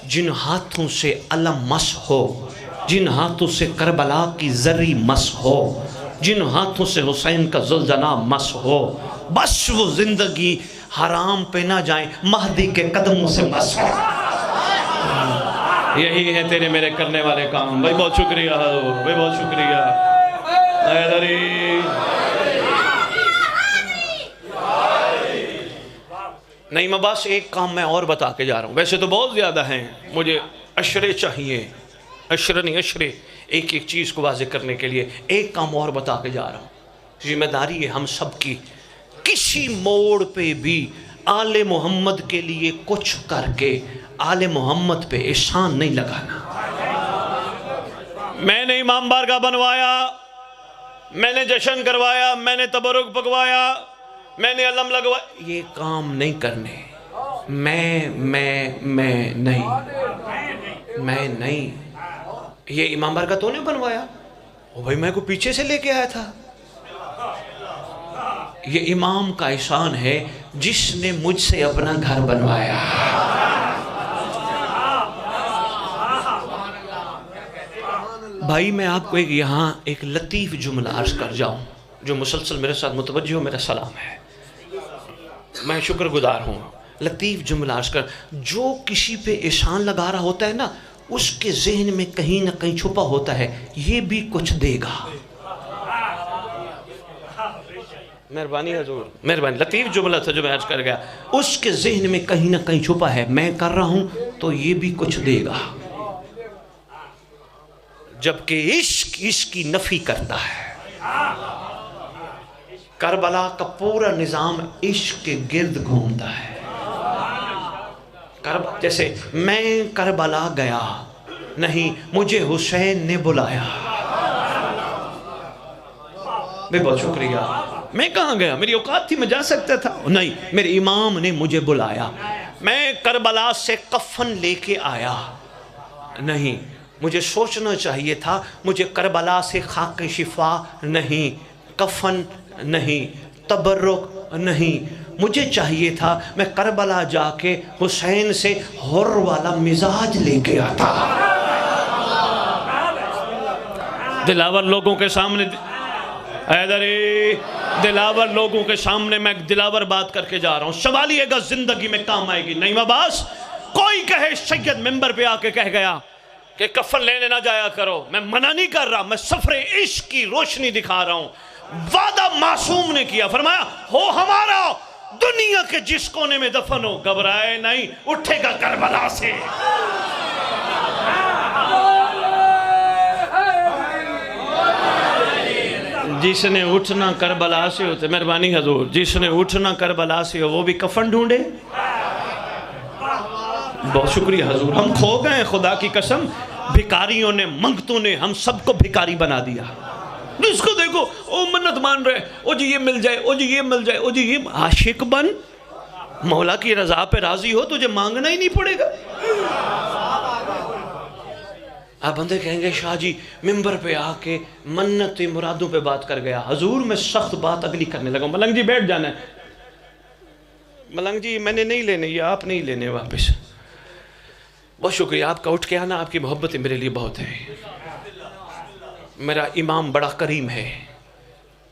जिन हाथों से अलम मस हो, जिन हाथों से करबला की जरी मस हो, जिन हाथों से हुसैन का जुल्जना मस हो, बस वो जिंदगी हराम पे ना जाए, महदी के कदमों से मस हो। यही है तेरे मेरे करने वाले काम। भाई बहुत शुक्रिया भाई, बहुत शुक्रिया। नहीं मैं बस एक काम मैं और बता के जा रहा हूँ, वैसे तो बहुत ज़्यादा हैं, मुझे अशरे चाहिए, अशरे नहीं अशरे, एक एक चीज़ को वाज़े करने के लिए एक काम और बता के जा रहा हूँ। जिम्मेदारी है हम सब की, किसी मोड़ पे भी आले मोहम्मद के लिए कुछ करके आले मोहम्मद पे एहसान नहीं लगाना। मैंने इमाम बारगाह बनवाया, मैंने जश्न करवाया, मैंने तबरुक पकवाया, मैंने अलम लगवाया, ये काम नहीं करने। मैं नहीं, ये इमाम बारगाह तो नहीं बनवाया, ओ भाई मैं को पीछे से लेके आया था। ये इमाम का एहसान है जिसने मुझसे अपना घर बनवाया। भाई मैं आपको यहाँ एक लतीफ़ जुमला अर्ज कर जाऊँ, जो मुसलसल मेरे साथ मुतवज्जो हो, मेरा सलाम है, मैं शुक्रगुजार हूँ। लतीफ़ जुमला अर्ज कर, जो किसी पे एहसान लगा रहा होता है ना, उसके जहन में कहीं ना कहीं छुपा होता है ये भी कुछ देगा। मेहरबानी हजूर, मेहरबानी। लतीफ़ जुमला था जो मैं अर्ज कर गया, उसके जहन में कहीं ना कहीं छुपा है मैं कर रहा हूँ तो ये भी कुछ देगा, जबकि इश्क इसकी नफी करता है। करबला का पूरा निज़ाम इश्क के गिर्द घूमता है। जैसे मैं करबला गया नहीं, मुझे हुसैन ने बुलाया। मैं बहुत शुक्रिया। मैं कहाँ गया, मेरी औकात थी, मैं जा सकता था, नहीं, मेरे इमाम ने मुझे बुलाया। मैं करबला से कफन लेके आया नहीं, मुझे सोचना चाहिए था, मुझे करबला से खाक शिफा नहीं, कफन नहीं, तबर्रुक नहीं, मुझे चाहिए था मैं करबला जाके हुसैन से हुर वाला मिजाज लेके आता। दिलावर लोगों के सामने, दिलावर लोगों के सामने मैं दिलावर बात करके जा रहा हूँ, सवालिएगा जिंदगी में काम आएगी। नहीं अब्बास कोई कहे सैयद मिंबर पे आके कह गया कि कफन लेने ना जाया करो, मैं मना नहीं कर रहा, मैं सफरे इश्क की रोशनी दिखा रहा हूं। वादा मासूम ने किया, फरमाया हो हमारा, दुनिया के जिस कोने में दफन हो, घबराए नहीं, उठेगा करबला से। जिसने उठना करबला से होते, मेहरबानी हजूर, जिसने उठना करबला से हो वो भी कफन ढूंढे। बहुत शुक्रिया हजूर, हम खो गए खुदा की कसम, भिकारियों ने, मंगतों ने हम सबको भिकारी बना दिया। इसको देखो, ओ मन्नत मान रहे, ओ जी ये मिल जाए, ओ जी ये मिल जाए, ओ जी ये। आशिक बन, मौला की रजा पे राजी हो, तुझे मांगना ही नहीं पड़ेगा। आप बंदे कहेंगे शाह जी मिंबर पे आके मन्नत मुरादों पे बात कर गया। हजूर मैं सख्त बात अगली करने लगा। मलंग जी बैठ जाना है। मलंग जी मैंने नहीं लेने, ये आप नहीं लेने वापस। बहुत शुक्रिया आपका, उठ के आना, आपकी मोहब्बतें मेरे लिए बहुत है। मेरा इमाम बड़ा करीम है,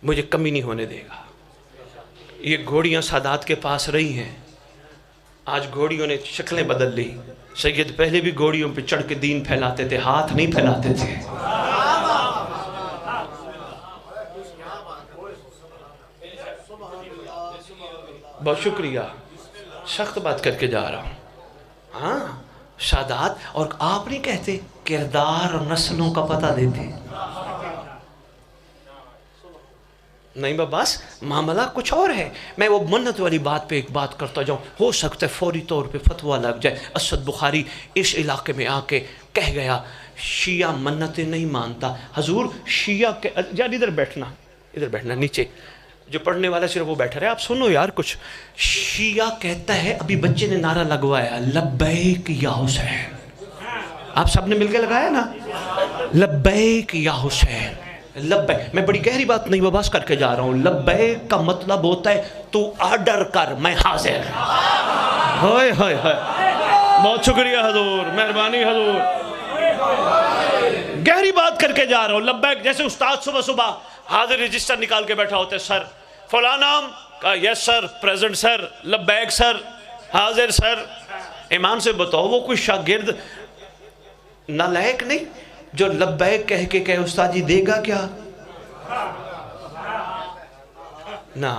मुझे कमी नहीं होने देगा। ये घोड़ियाँ सादात के पास रही हैं, आज घोड़ियों ने शक्लें बदल ली। सैयद पहले भी घोड़ियों पे चढ़ के दीन फैलाते थे, हाथ नहीं फैलाते थे। बहुत शुक्रिया, सख्त बात करके जा रहा हूँ। हाँ सादात, और आप नहीं कहते किरदार और नस्लों का पता देते नहीं बस, मामला कुछ और है। मैं वो मन्नत वाली बात पे एक बात करता जाऊँ, हो सकता है फौरी तौर पे फतवा लग जाए। असद बुखारी इस इलाके में आके कह गया शिया मन्नतें नहीं मानता। हजूर शिया के, यार इधर बैठना, इधर बैठना, नीचे जो पढ़ने वाला सिर्फ वो बैठा रहे। आप सुनो यार कुछ। शिया कहता है, अभी बच्चे ने नारा लगवाया लब्बैक या हुसैन, आप सबने मिलकर लगाया ना, लब्बैक या हुसैन। लब्बैक, मैं बड़ी गहरी बात नहीं बबास करके जा रहा हूँ। लब्बैक का मतलब होता है तू ऑर्डर कर, मैं हाजिर। हाय हाय हाय, बहुत शुक्रिया हजूर, मेहरबानी हजूर, गहरी बात करके जा रहा हूँ। लब्बैक, जैसे उस्ताद सुबह सुबह हाजिर रजिस्टर निकाल के बैठा होता है, सर फला नाम का, यस सर, प्रेजेंट सर, लब्बैक सर, हाजिर सर। ईमान से बताओ वो कोई शागिर्द नालायक नहीं जो लब्बैक कह के कहे उस्ताद जी देगा क्या ना।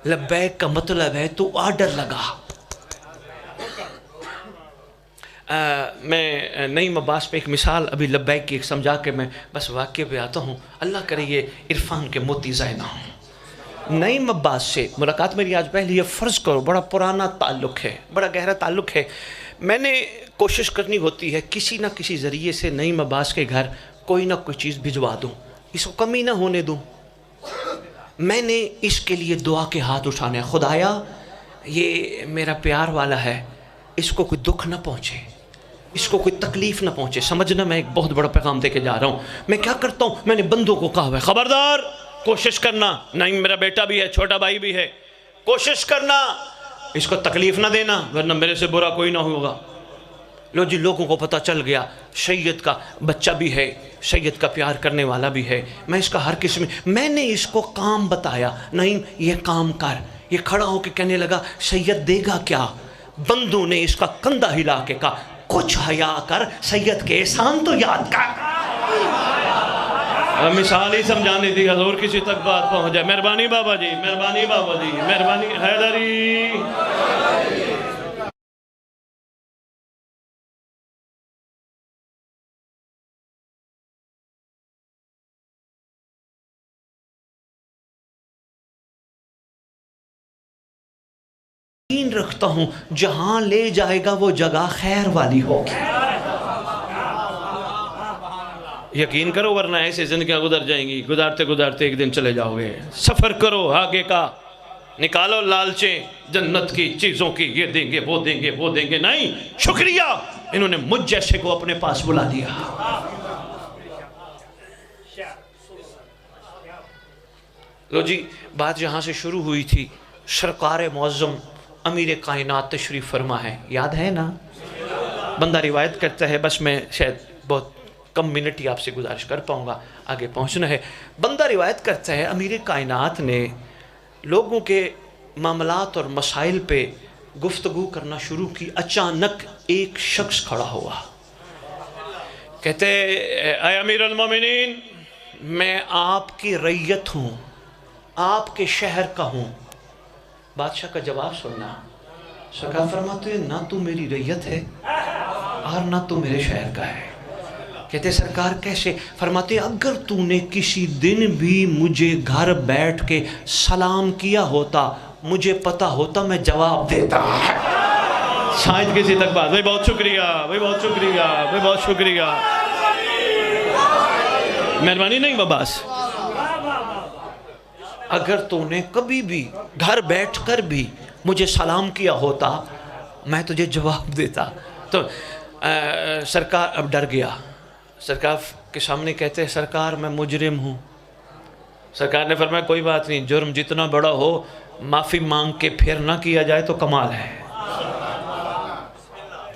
लब्बैक का मतलब है तू ऑर्डर लगा। मैं नई मबास पे एक मिसाल अभी लब्बैक की एक समझा के मैं बस वाक्य पे आता हूँ। अल्लाह करे ये इरफान के मोती ज़ाय ना हो। नई मबास से मुलाकात मेरी आज पहली है, फ़र्ज़ करो बड़ा पुराना ताल्लुक़ है, बड़ा गहरा ताल्लुक़ है। मैंने कोशिश करनी होती है किसी ना किसी ज़रिए से नई मबास के घर कोई ना कोई चीज़ भिजवा दूँ, इसको कमी ना होने दूँ। मैंने इसके लिए दुआ के हाथ उठाने, खुदाया ये मेरा प्यार वाला है, इसको कोई दुख ना पहुँचे, इसको कोई तकलीफ़ ना पहुँचे। समझना मैं एक बहुत बड़ा पैगाम दे के जा रहा हूँ। मैं क्या करता हूँ, मैंने बंदों को कहा हुआ है ख़बरदार कोशिश करना, नहीं मेरा बेटा भी है, छोटा भाई भी है, कोशिश करना इसको तकलीफ़ ना देना, वरना मेरे से बुरा कोई ना होगा। लो जी, लोगों को पता चल गया सैयद का बच्चा भी है, सैयद का प्यार करने वाला भी है, मैं इसका हर किस्म, मैंने इसको काम बताया, नहीं ये काम कर। ये खड़ा होकर कहने लगा सैयद देगा क्या। बंदू ने इसका कंधा हिला के कहा कुछ हया कर, सैयद के एहसान तो याद कर। मिसाल ही समझानी थी हजूर, किसी तक बात पहुंच जाए। मेहरबानी बाबा जी, मेहरबानी बाबा जी, मेहरबानी हैदरी। रखता हूं जहां ले जाएगा वो जगह खैर वाली होगी। यकीन करो, वरना ऐसे जिंदगियां गुजर जाएंगी, गुजारते गुजारते एक दिन चले जाओगे। सफर करो आगे का, निकालो लालचें जन्नत की चीजों की, ये देंगे वो देंगे वो देंगे, नहीं शुक्रिया इन्होंने मुझ जैसे को अपने पास बुला दिया। लो जी, बात जहां से शुरू हुई थी, सरकार मुअज़्ज़म अमीर कायनात तशरीफ़ फरमा है, याद है ना। बंदा रिवायत करता है, बस मैं शायद बहुत कम मिनट ही आपसे गुजारिश कर पाऊँगा, आगे पहुँचना है। बंदा रिवायत करता है अमीर कायनात ने लोगों के मामलात और मसाइल पे गुफ्तगू करना शुरू की। अचानक एक शख्स खड़ा हुआ, कहते ऐ अमीर अल-मोमिनीन, मैं आपकी रैयत हूँ, आपके शहर का हूँ। बादशाह का जवाब सुनना। सरकार फरमाते हैं ना तू मेरी रैयत है और ना तू मेरे शहर का है। कहते सरकार कैसे? फरमाते अगर तूने किसी दिन भी मुझे घर बैठ के सलाम किया होता, मुझे पता होता, मैं जवाब देता। शायद किसी तक बात। भाई बहुत शुक्रिया, भाई बहुत शुक्रिया, भाई बहुत शुक्रिया, मेहरबानी नहीं बबास। अगर तूने कभी भी घर बैठकर भी मुझे सलाम किया होता, मैं तुझे जवाब देता। तो सरकार अब डर गया। सरकार के सामने कहते हैं सरकार मैं मुजरिम हूँ। सरकार ने फरमाया कोई बात नहीं, जुर्म जितना बड़ा हो माफ़ी मांग के फिर ना किया जाए तो कमाल है।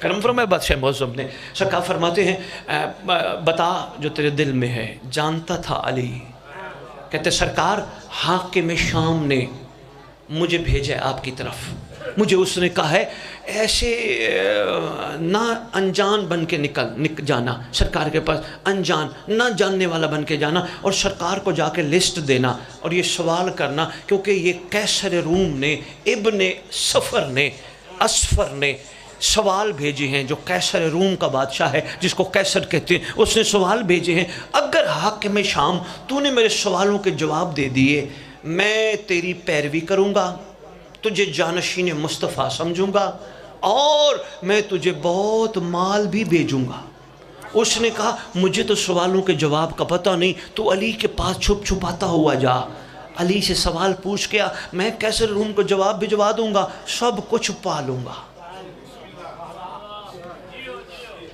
करम फरमाया बादशाह मौज़ूम ने। सरकार फरमाते हैं बता जो तेरे दिल में है। जानता था अली। कहते सरकार हाकिम शाम ने मुझे भेजा है आपकी तरफ। मुझे उसने कहा है ऐसे ना अनजान बन के निकल जाना, सरकार के पास अनजान ना जानने वाला बन के जाना और सरकार को जाके लिस्ट देना और ये सवाल करना, क्योंकि ये कैसर रूम ने इब्ने सफ़र ने असफर ने सवाल भेजे हैं, जो कैसर रूम का बादशाह है जिसको कैसर कहते हैं, उसने सवाल भेजे हैं। अगर हाकिम शाम तूने मेरे सवालों के जवाब दे दिए, मैं तेरी पैरवी करूँगा, तुझे जानशीन मुस्तफ़ा समझूंगा और मैं तुझे बहुत माल भी भेजूंगा। उसने कहा मुझे तो सवालों के जवाब का पता नहीं, तू अली के पास छुप छुपाता हुआ जा, अली से सवाल पूछ के आ, मैं कैसे रूम को जवाब भिजवा दूंगा, सब कुछ पा लूँगा।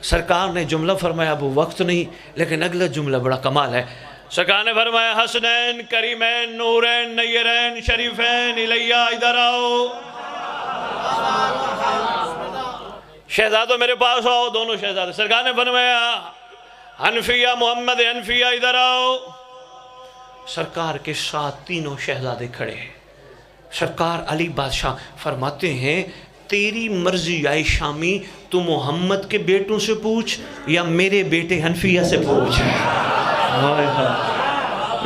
सरकार ने जुमला फरमाया, अब वक्त नहीं, लेकिन अगला जुमला बड़ा कमाल है। सरकार ने फरमाया हसनैन करीमैन नूरैन नय्यरैन शरीफैन इलैया, इधर आओ। शहजादों मेरे पास आओ, दोनों शहजादे। सरकार ने फरमाया हनफिया मोहम्मद हनफिया, इधर आओ। सरकार के साथ तीनों शहजादे खड़े हैं। सरकार अली बादशाह फरमाते हैं तेरी मर्जी आए शामी, तू मोहम्मद के बेटों से पूछ या मेरे बेटे हनफिया से पूछ।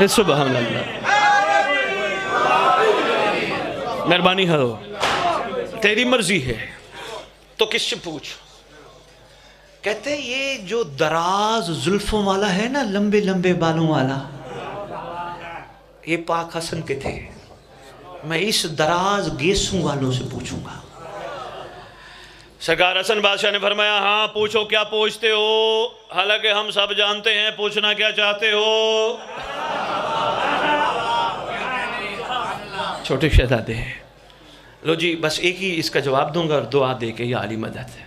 सुभान अल्लाह, मेहरबानी हो, तेरी मर्जी है तो किससे पूछ। कहते ये जो दराज जुल्फों वाला है ना, लंबे लंबे बालों वाला, ये पाक हसन के थे। मैं इस दराज गेसों वालों से पूछूंगा। सरकार हसन बादशाह ने फरमाया हाँ पूछो, क्या पूछते हो, हालांकि हम सब जानते हैं पूछना क्या चाहते हो। छोटे शहजादे हैं, लो जी बस एक ही इसका जवाब दूंगा और दुआ दे के या अली मदद है।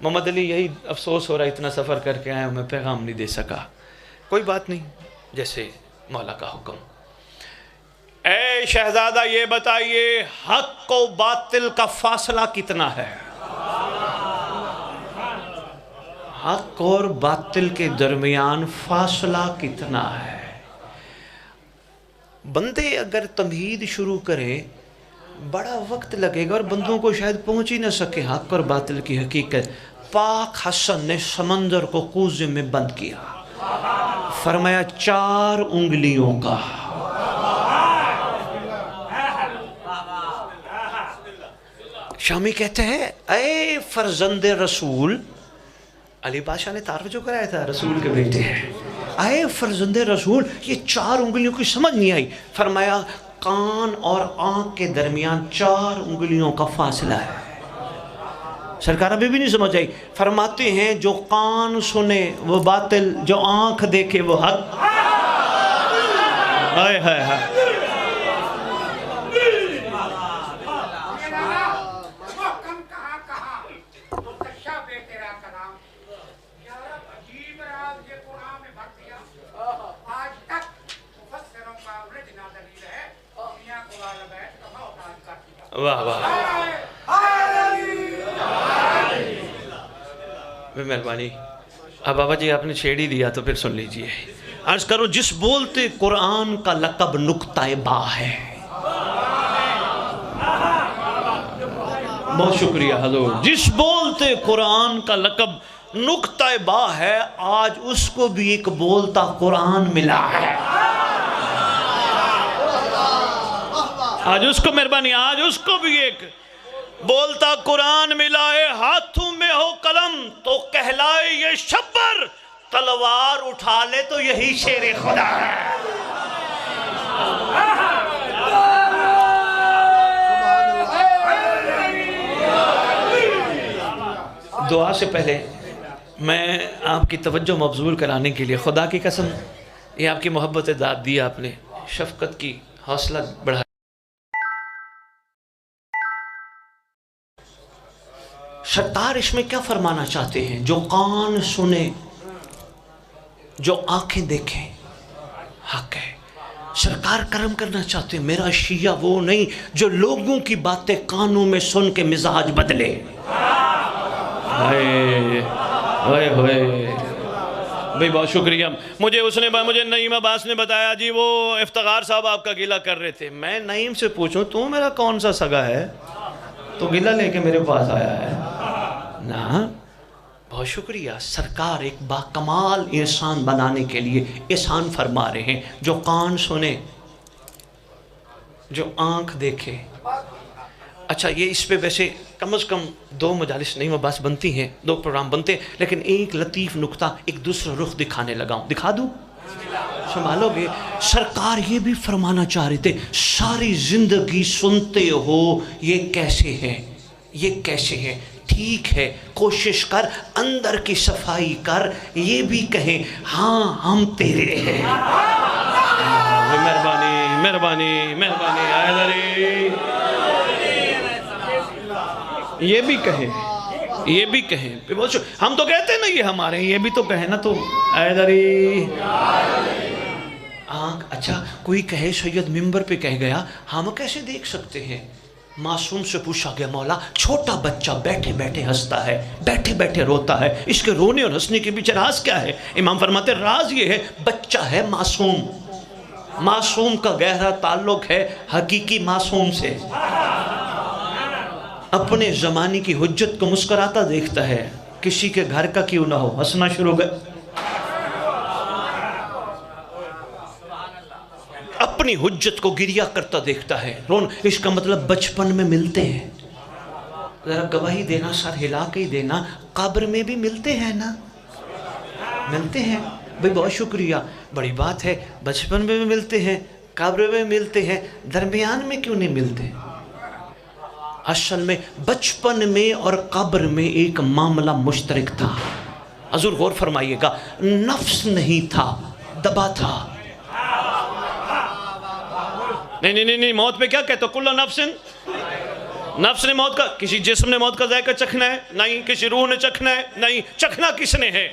मोहम्मद अली यही अफसोस हो रहा है, इतना सफ़र करके आया मैं पैगाम नहीं दे सका। कोई बात नहीं, जैसे मौला का हुक्म। ए शहजादा ये बताइए हक और बातिल का फासला कितना है। हक और बातिल के दरमियान फासला कितना है। बंदे अगर तमहीद शुरू करें बड़ा वक्त लगेगा और बंदों को शायद पहुंच ही ना सके हक और बातिल की हकीकत। पाक हसन ने समंदर को कूजे में बंद किया, फरमाया 4 उंगलियों का। शामी कहते हैं ऐ फरजंद रसूल, अली बादशाह ने तारफ जो कराया था रसूल के बेटे हैं, आए फरजंद रसूल ये 4 उंगलियों की समझ नहीं आई। फरमाया कान और आँख के दरमियान 4 उंगलियों का फासला है। सरकार अभी भी नहीं समझ आई। फरमाते हैं जो कान सुने वो बातिल, जो आँख देखे वो हक। हाय हाय हाय, वाह वाह, मेहरबानी। अब बाबा जी आपने छेड़ ही दिया तो फिर सुन लीजिए। अर्ज करो जिस बोलते कुरान का लकब नुक्ता बा है। बहुत शुक्रिया हजूर। जिस बोलते कुरान का लकब नुक्ता बा है, आज उसको भी एक बोलता कुरान मिला है। आज उसको मेहरबानी, आज उसको भी एक बोलता कुरान मिला है। हाथों में हो कलम तो कहलाए ये शब्बर, तलवार उठा ले तो यही शेर खुदा है। दुआ से पहले मैं आपकी तवज्जो मबजूल कराने के लिए, खुदा की कसम ये आपकी मोहब्बत दाद दी आपने, शफकत की हौसला बढ़ा। सरकार इसमें क्या फरमाना चाहते हैं? जो कान सुने, जो आंखें देखें, हक है। सरकार करम करना चाहते हैं। मेरा शिया वो नहीं जो लोगों की बातें कानों में सुन के मिजाज बदले। हाय भाई बहुत शुक्रिया। मुझे नईम अब्बास ने बताया जी, वो इफ्तिखार साहब आपका गिला कर रहे थे। मैं नईम से पूछूं तू मेरा कौन सा सगा है तो गिला लेके मेरे पास आया है ना? बहुत शुक्रिया। सरकार एक बाकमाल इंसान बनाने के लिए एहसान फरमा रहे हैं। जो कान सुने, जो आँख देखे। अच्छा, ये इस पे वैसे कम से कम 2 मजालिस नईम अब्बास बनती हैं, 2 प्रोग्राम बनते हैं, लेकिन एक लतीफ़ नुक्ता, एक दूसरा रुख दिखाने लगा हूँ। दिखा दूँ? संभालोगे? सरकार ये भी फरमाना चाह रहे थे, सारी ज़िंदगी सुनते हो ये कैसे है, ये कैसे है। ठीक है, कोशिश कर, अंदर की सफाई कर, ये भी कहें हाँ हम तेरे हैं। मेहरबानी मेहरबानी मेहरबानी आयदरी, ये भी कहें, ये भी कहें। हम तो कहते हैं ना ये हमारे, ये भी तो कहे ना। तो आयदरी आँख। अच्छा, कोई कहे सैयद मिंबर पे कह गया, हम कैसे देख सकते हैं? मासूम से पूछा गया, मौला छोटा बच्चा बैठे बैठे हंसता है, बैठे बैठे रोता है, इसके रोने और हंसने के पीछे राज क्या है? इमाम फरमाते राज ये है, बच्चा है मासूम, मासूम का गहरा ताल्लुक है हकीकी मासूम से। अपने ज़माने की हुज्जत को मुस्कुराता देखता है, किसी के घर का क्यों ना हो हंसना शुरू कर। अपनी हुज्जत को गिरिया करता देखता है, रोन। इसका मतलब बचपन में मिलते हैं। जरा गवाही देना, सर हिला के ही देना, कब्र में भी मिलते हैं ना? मिलते हैं भाई, बहुत शुक्रिया, बड़ी बात है। बचपन में भी मिलते हैं, कब्र में मिलते हैं, दरमियान में क्यों नहीं मिलते? असल में बचपन में और कब्र में एक मामला मुश्तरक था। हजूर गौर फरमाइएगा, नफ्स नहीं था, दबा था। नहीं, मौत पे क्या कहते हो? कुल्ला नफ्सिन, नफ्स ने मौत का, किसी जिस्म ने मौत का जायका चखना है? नहीं। किसी रूह ने चखना है? नहीं। चखना किसने है?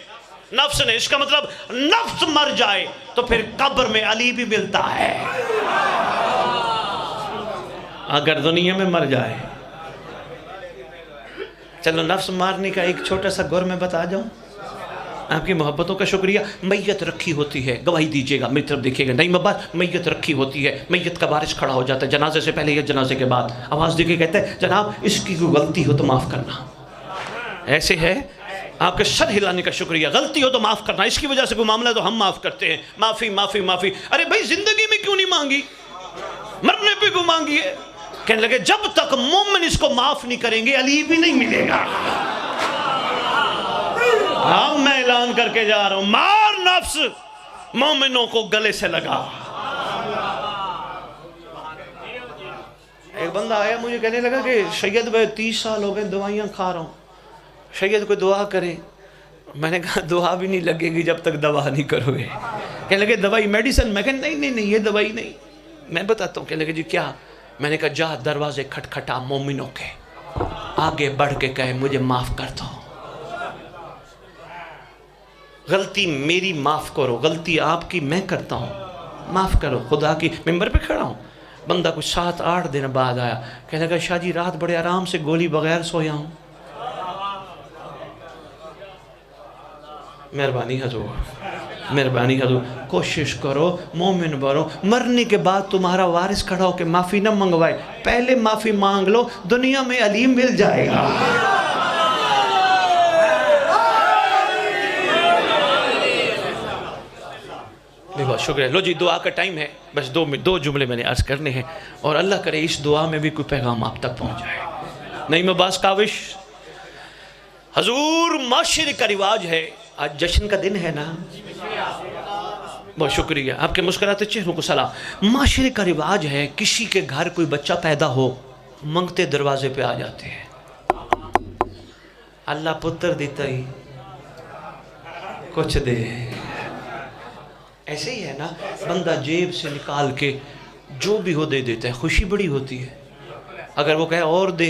नफ्स ने। इसका मतलब नफ्स मर जाए तो फिर कब्र में अली भी मिलता है। अगर दुनिया में मर जाए, चलो नफ्स मारने का एक छोटा सा गौर मैं बता जाऊं। आपकी मोहब्बतों का शुक्रिया। मैयत रखी होती है, गवाही दीजिएगा, मेरी तरफ देखिएगा। नहीं मब्बास, मैयत रखी होती है, मैयत का वारिस खड़ा हो जाता है, जनाजे से पहले या जनाजे के बाद, आवाज़ देके कहते हैं जनाब इसकी कोई गलती हो तो माफ़ करना। ऐसे है, आपके सर हिलाने का शुक्रिया। गलती हो तो माफ़ करना, इसकी वजह से कोई मामला तो हम माफ़ करते हैं। माफ़ी माफ़ी माफ़ी। अरे भाई ज़िंदगी में क्यों नहीं मांगी, मरने पर क्यों मांगी है? कहने लगे जब तक मोमिन इसको माफ़ नहीं करेंगे अली भी नहीं मिलेगा। हाँ, मैं ऐलान करके जा रहा हूं, मार नफ्स, मोमिनों को गले से लगा। एक बंदा आया, मुझे कहने लगा कि सैयद भाई 30 साल हो गए दवाइयाँ खा रहा हूँ, सैयद कोई दुआ करे। मैंने कहा दुआ भी नहीं लगेगी जब तक दवा नहीं करोगे। कहने लगे दवाई मेडिसिन? मैं कहा नहीं ये दवाई नहीं, मैं बताता हूँ। कहने लगे जी क्या? मैंने कहा जा दरवाजे खटखटा, मोमिनों के आगे बढ़ के कहे मुझे माफ़ कर दो, गलती मेरी माफ़ करो, गलती आपकी मैं करता हूँ, माफ़ करो। खुदा की मिंबर पे खड़ा हूँ। बंदा कुछ 7-8 दिन बाद आया, कहने लगा शाह जी रात बड़े आराम से गोली बगैर सोया हूँ। मेहरबानी हजूर, मेहरबानी हजूर कोशिश करो, मोमिन बनो, मरने के बाद तुम्हारा वारिस खड़ा होकर माफ़ी न मंगवाए, पहले माफ़ी मांग लो, दुनिया में अली मिल जाएगा। बहुत शुक्रिया। लो जी, दुआ का टाइम है, बस दो जुमले मैंने अर्ज़ करने हैं और अल्लाह करे इस दुआ में भी कोई पैगाम आप तक पहुँच जाए। नहीं मैं बास काविश हजूर, माशरे का रिवाज है, आज जश्न का दिन है ना, बहुत शुक्रिया आपके मुस्कुराते चेहरों को सलाम। माशरे का रिवाज है, किसी के घर कोई बच्चा पैदा हो, मंगते दरवाजे पे आ जाते हैं, अल्लाह पुत्र देता ही कुछ दे। ऐसे ही है ना, बंदा जेब से निकाल के जो भी हो दे देता है, खुशी बड़ी होती है। अगर वो कहे और दे,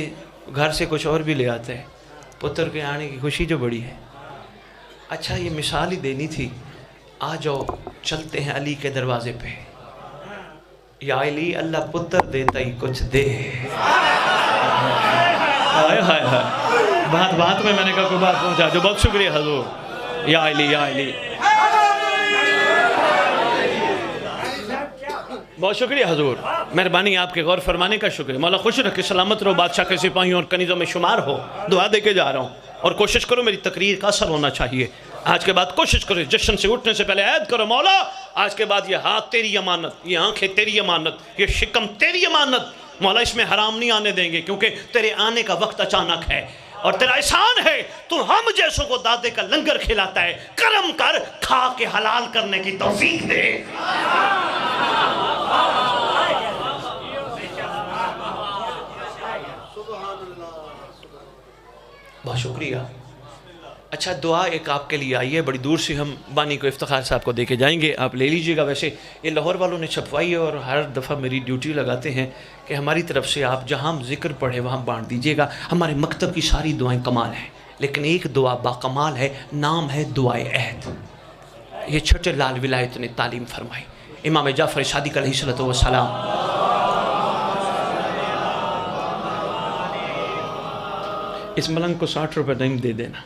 घर से कुछ और भी ले आता है, पुत्र के आने की खुशी जो बड़ी है। अच्छा, ये मिसाल ही देनी थी, आ जाओ चलते हैं अली के दरवाजे पे। या अली, अल्लाह पुत्र देता ही कुछ दे। हाय हाय हाय, बात में मैंने कहा कोई बात पहुंचा जो, बहुत शुक्रिया हजूर। या अली, या अली, बहुत शुक्रिया हजूर, मेहरबानी आपके गौर फरमाने का शुक्रिया। मौला खुश रखे, सलामत रहो, बादशाह के सिपाहियों और कनीज़ों में शुमार हो। दुआ दे के जा रहा हूँ और कोशिश करो मेरी तकरीर का असर होना चाहिए। आज के बाद कोशिश करो, जश्न से उठने से पहले ऐद करो, मौला आज के बाद ये हाथ तेरी अमानत, ये आंखें तेरी अमानत, ये शिकम तेरी अमानत, मौला इसमें हराम नहीं आने देंगे, क्योंकि तेरे आने का वक्त अचानक है और तेरा एहसान है, तू हम जैसों को दादे का लंगर खिलाता है। करम कर, खा के हलाल करने की तौफीक दे। बहुत शुक्रिया। अच्छा, दुआ एक आपके लिए आई है, बड़ी दूर से हम बानी को इफ्तिखार साहब को दे के जाएंगे, आप ले लीजिएगा। वैसे ये लाहौर वालों ने छपवाई है और हर दफ़ा मेरी ड्यूटी लगाते हैं कि हमारी तरफ से आप जहाँ जिक्र पढ़े वहाँ बांट दीजिएगा। हमारे मकतब की सारी दुआएं कमाल हैं, लेकिन एक दुआ बाकमाल है, नाम है दुआए अहद। ये छोटे लाल विलायत ने तालीम फरमाई, इमाम जाफ़र सादिक अलैहिस्सलातु वस्सलाम। इस मलंग को 60 रुपये नहीं दे देना,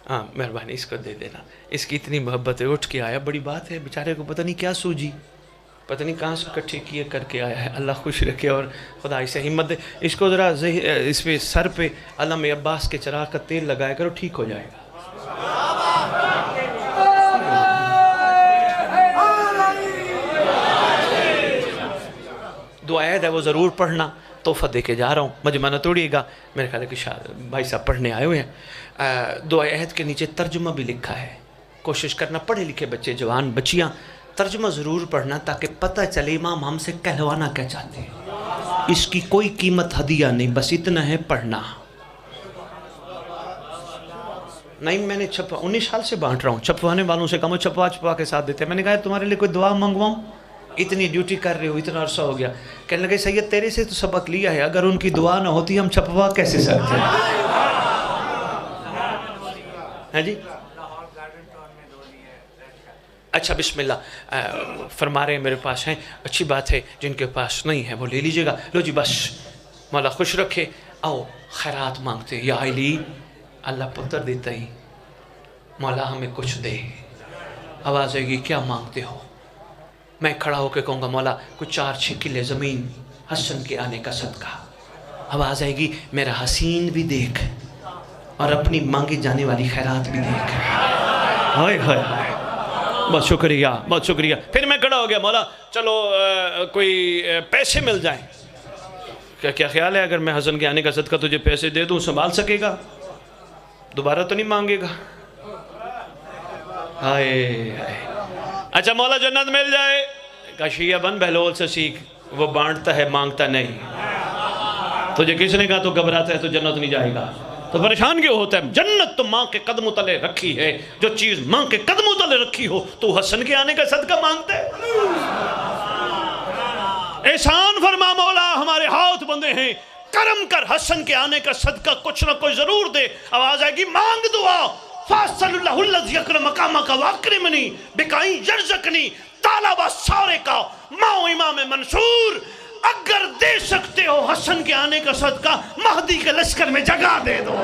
हाँ मेहरबानी, इसको दे देना, इसकी इतनी मोहब्बत है, उठ के आया, बड़ी बात है, बेचारे को पता नहीं क्या सूझी, पता नहीं कहाँ से इकट्ठे किए करके आया है। अल्लाह खुश रखे और खुदा इसे हिम्मत दे। इसको ज़रा इस पे सर पे अल्लाह अब्बास के चिराग का तेल लगाया करो, ठीक हो जाएगा। दुआ है वो ज़रूर पढ़ना, तोहफ़ा दे के जा रहा हूँ, मुझे माना तोड़िएगा। मेरे ख्याल है कि भाई साहब पढ़ने आए हुए हैं। दुआ अहद के नीचे तर्जुमा भी लिखा है, कोशिश करना पढ़े लिखे बच्चे, जवान बच्चियाँ तर्जुमा ज़रूर पढ़ना, ताकि पता चले इमाम हमसे कहलवाना क्या चाहते हैं। इसकी कोई कीमत हदिया नहीं, बस इतना है पढ़ना। नहीं, मैंने 19 साल से बांट रहा हूँ, छपवाने वालों से कम छपवा के साथ देते हैं। मैंने कहा तुम्हारे लिए कोई दुआ मंगवाऊँ, इतनी ड्यूटी कर रहे हो, इतना अरसा हो गया। कहने लगे सैयद तेरे से तो सबक लिया है, अगर उनकी दुआ ना होती हम छपवा कैसे सकते हैं जी। अच्छा बिस्मिल्लाह फरमा रहे हैं, मेरे पास हैं, अच्छी बात है, जिनके पास नहीं है वो ले लीजिएगा। लो जी बस, मौला खुश रखे। आओ खैरात मांगते, या अली अल्लाह पुत्र देता ही, मौला हमें कुछ दे। आवाज़ आएगी क्या मांगते हो, मैं खड़ा होकर कहूँगा मौला कुछ 4-6 किले ज़मीन हसन के आने का सदका। आवाज़ आएगी मेरा हसीन भी देख और अपनी मांगी जाने वाली खैरात भी देख। हाय हाय हाय, बहुत शुक्रिया, बहुत शुक्रिया। फिर मैं खड़ा हो गया, मौला चलो कोई पैसे मिल जाएं। क्या ख्याल है, अगर मैं हसन के आने का सदका तुझे पैसे दे दूँ, संभाल सकेगा, दोबारा तो नहीं मांगेगा? हाय हाय। अच्छा मौला जन्नत मिल जाए, काशिया बन बहलोल से सीख, वो बांटता है मांगता नहीं। तुझे किसने कहा तो घबराता है तो जन्नत नहीं जाएगा, तो परेशान क्यों होता है? जन्नत तो माँ के कदमों तले रखी है, जो चीज माँ के कदमों तले रखी हो तो हसन के आने का सदका मांगता है। एहसान फरमा मौला, हमारे हाथ बंधे हैं, करम कर, हसन के आने का सदका कुछ ना कुछ जरूर दे। आवाज आएगी मांग दुआ, सारे का माओ इमाम मंसूर, अगर दे सकते हो हसन के आने का सदका, महदी के लश्कर में जगह दे दो।